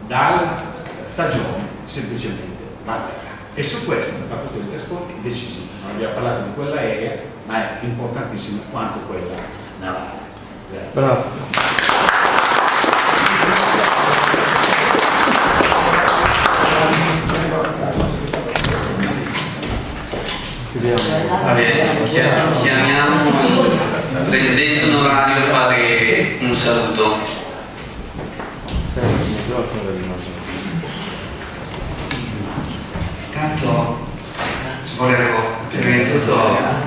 dalla stagione, semplicemente malaria. E su questo la questione dei trasporti è decisiva. Non abbiamo parlato di quella aerea, ma è importantissima quanto quella navale. Grazie. Bravo. Vabbè, chiamiamo il presidente onorario a fare un saluto. Intanto volevo prima di tutto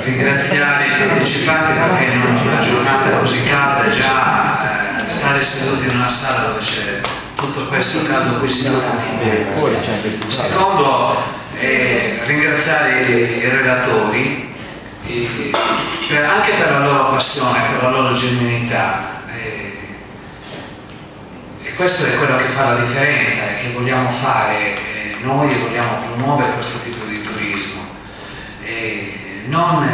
ringraziare i partecipanti, perché in una giornata così calda già stare seduti in una sala dove c'è tutto questo caldo qui si trova bene. Secondo, ringraziare i relatori anche per la loro passione, per la loro genuinità. E questo è quello che fa la differenza, è che vogliamo fare noi, vogliamo promuovere questo tipo di turismo. Non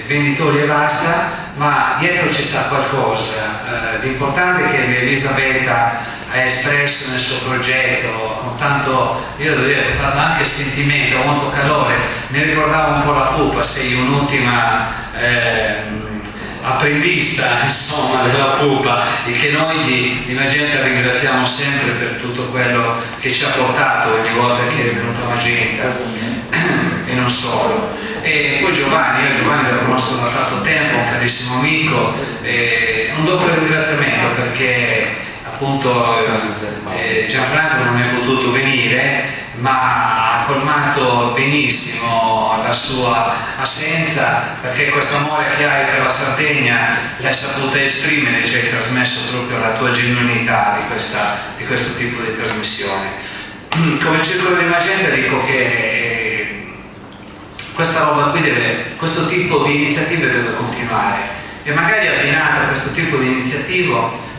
venditori e basta, ma dietro ci sta qualcosa di importante che Elisabetta ha espresso nel suo progetto con tanto, io devo dire, con tanto anche sentimento, molto calore. Mi ricordava un po' la pupa, sei un'ultima apprendista, insomma, della pupa, e che noi di Magenta ringraziamo sempre per tutto quello che ci ha portato ogni volta che è venuta Magenta e non solo. E poi Giovanni, io Giovanni lo conosco da tanto tempo, un carissimo amico, un doppio ringraziamento perché appunto Gianfranco non è potuto venire, ma ha colmato benissimo la sua assenza, perché questo amore che hai per la Sardegna l'hai saputa esprimere, ci hai trasmesso proprio la tua genuinità di questo tipo di trasmissione. Come Circolo di Magenta dico che questa roba qui questo tipo di iniziative deve continuare, e magari abbinata a questo tipo di iniziativo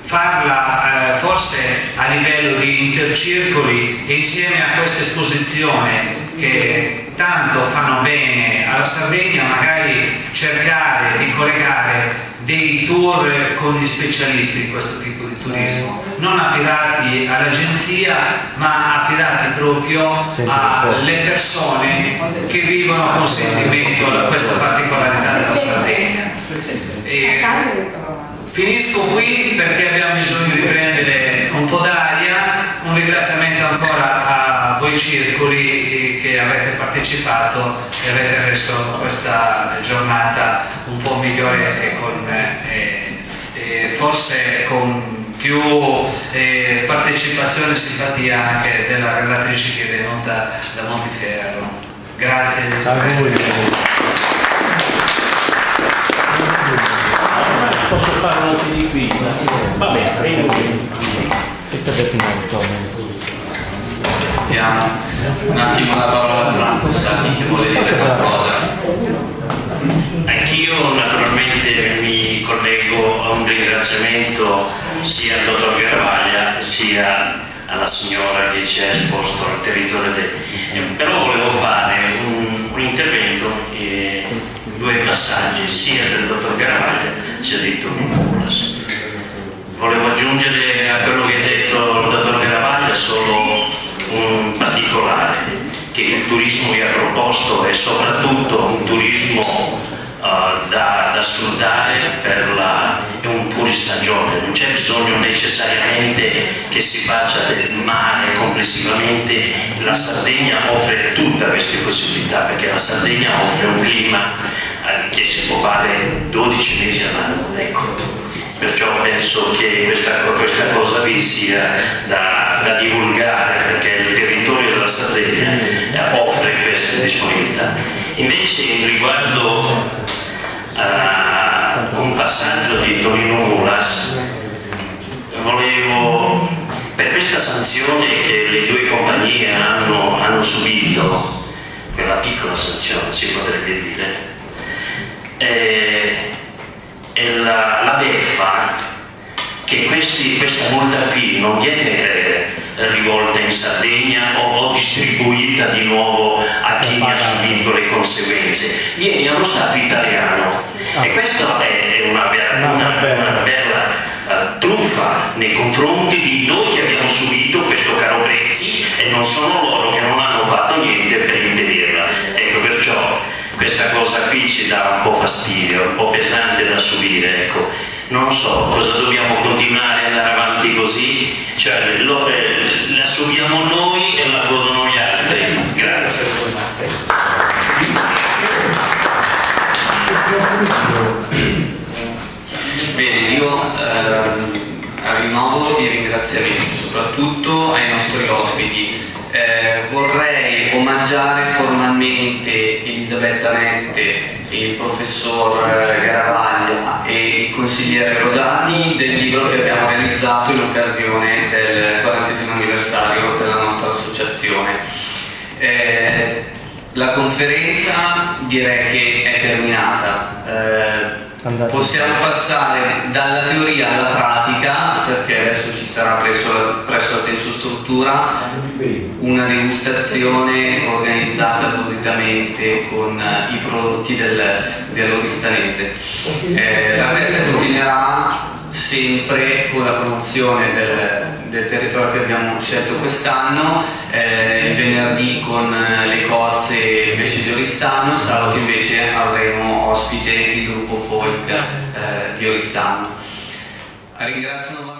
farla forse a livello di intercircoli, e insieme a questa esposizione che tanto fanno bene alla Sardegna magari cercare di collegare dei tour con gli specialisti di questo tipo di turismo, non affidati all'agenzia ma affidati proprio alle persone che vivono con sentimento questa particolarità della Sardegna. Finisco qui perché abbiamo bisogno di prendere un po' d'aria. Un ringraziamento ancora a voi circoli che avete partecipato e avete reso questa giornata un po' migliore e forse con più partecipazione e simpatia anche della relatrice che è venuta da Montiferro. Grazie. Posso fare un attimo di qui? Va bene, prendo Diamo un attimo la parola a Franco Sani che vuole dire qualcosa. Anch'io naturalmente mi collego a un ringraziamento sia al dottor Garavaglia sia alla signora che ci ha esposto al territorio però volevo fare un intervento due passaggi sia del dottor Garavaglia sia di Tonino Mulas. Volevo aggiungere a quello che ha detto il dottor Garavaglia solo un particolare, che il turismo che ha proposto è soprattutto un turismo da sfruttare è un fuoristagione, non c'è bisogno necessariamente che si faccia del mare complessivamente. La Sardegna offre tutte queste possibilità, perché la Sardegna offre un clima che si può fare 12 mesi all'anno, ecco. Perciò penso che questa cosa vi sia da divulgare, perché il territorio della Sardegna offre questa disponibilità. Invece riguardo un passaggio di Tonino Mulas, volevo, per questa sanzione che le due compagnie hanno subito, quella piccola sanzione si potrebbe dire, e la beffa che questa multa qui non viene rivolta in Sardegna o distribuita di nuovo a chi ne ha subito le conseguenze, viene allo Stato italiano, e questa è una bella truffa nei confronti di noi che abbiamo subito questo caro prezzi, e non sono loro che non hanno fatto niente per impedirla. Ecco, perciò questa cosa qui ci dà un po' fastidio, un po' pesante da subire, ecco. Non so cosa dobbiamo continuare ad andare avanti così, cioè la subiamo noi e la godono gli altri. Grazie. Bene, io rinnovo i ringraziamenti soprattutto ai nostri ospiti. Vorrei omaggiare formalmente Elisabetta Mette, il professor Garavaglia e il consigliere Rosati del libro che abbiamo realizzato in occasione del 40° anniversario della nostra associazione. La conferenza direi che è terminata. Possiamo passare dalla teoria alla pratica, perché adesso ci sarà presso la Tensostruttura una degustazione organizzata appositamente con i prodotti dell'Oristanese. La festa continuerà sempre con la promozione del territorio che abbiamo scelto quest'anno, il venerdì con le cozze pesce di Oristano, sabato invece avremo ospite il gruppo folk di Oristano. Ringrazio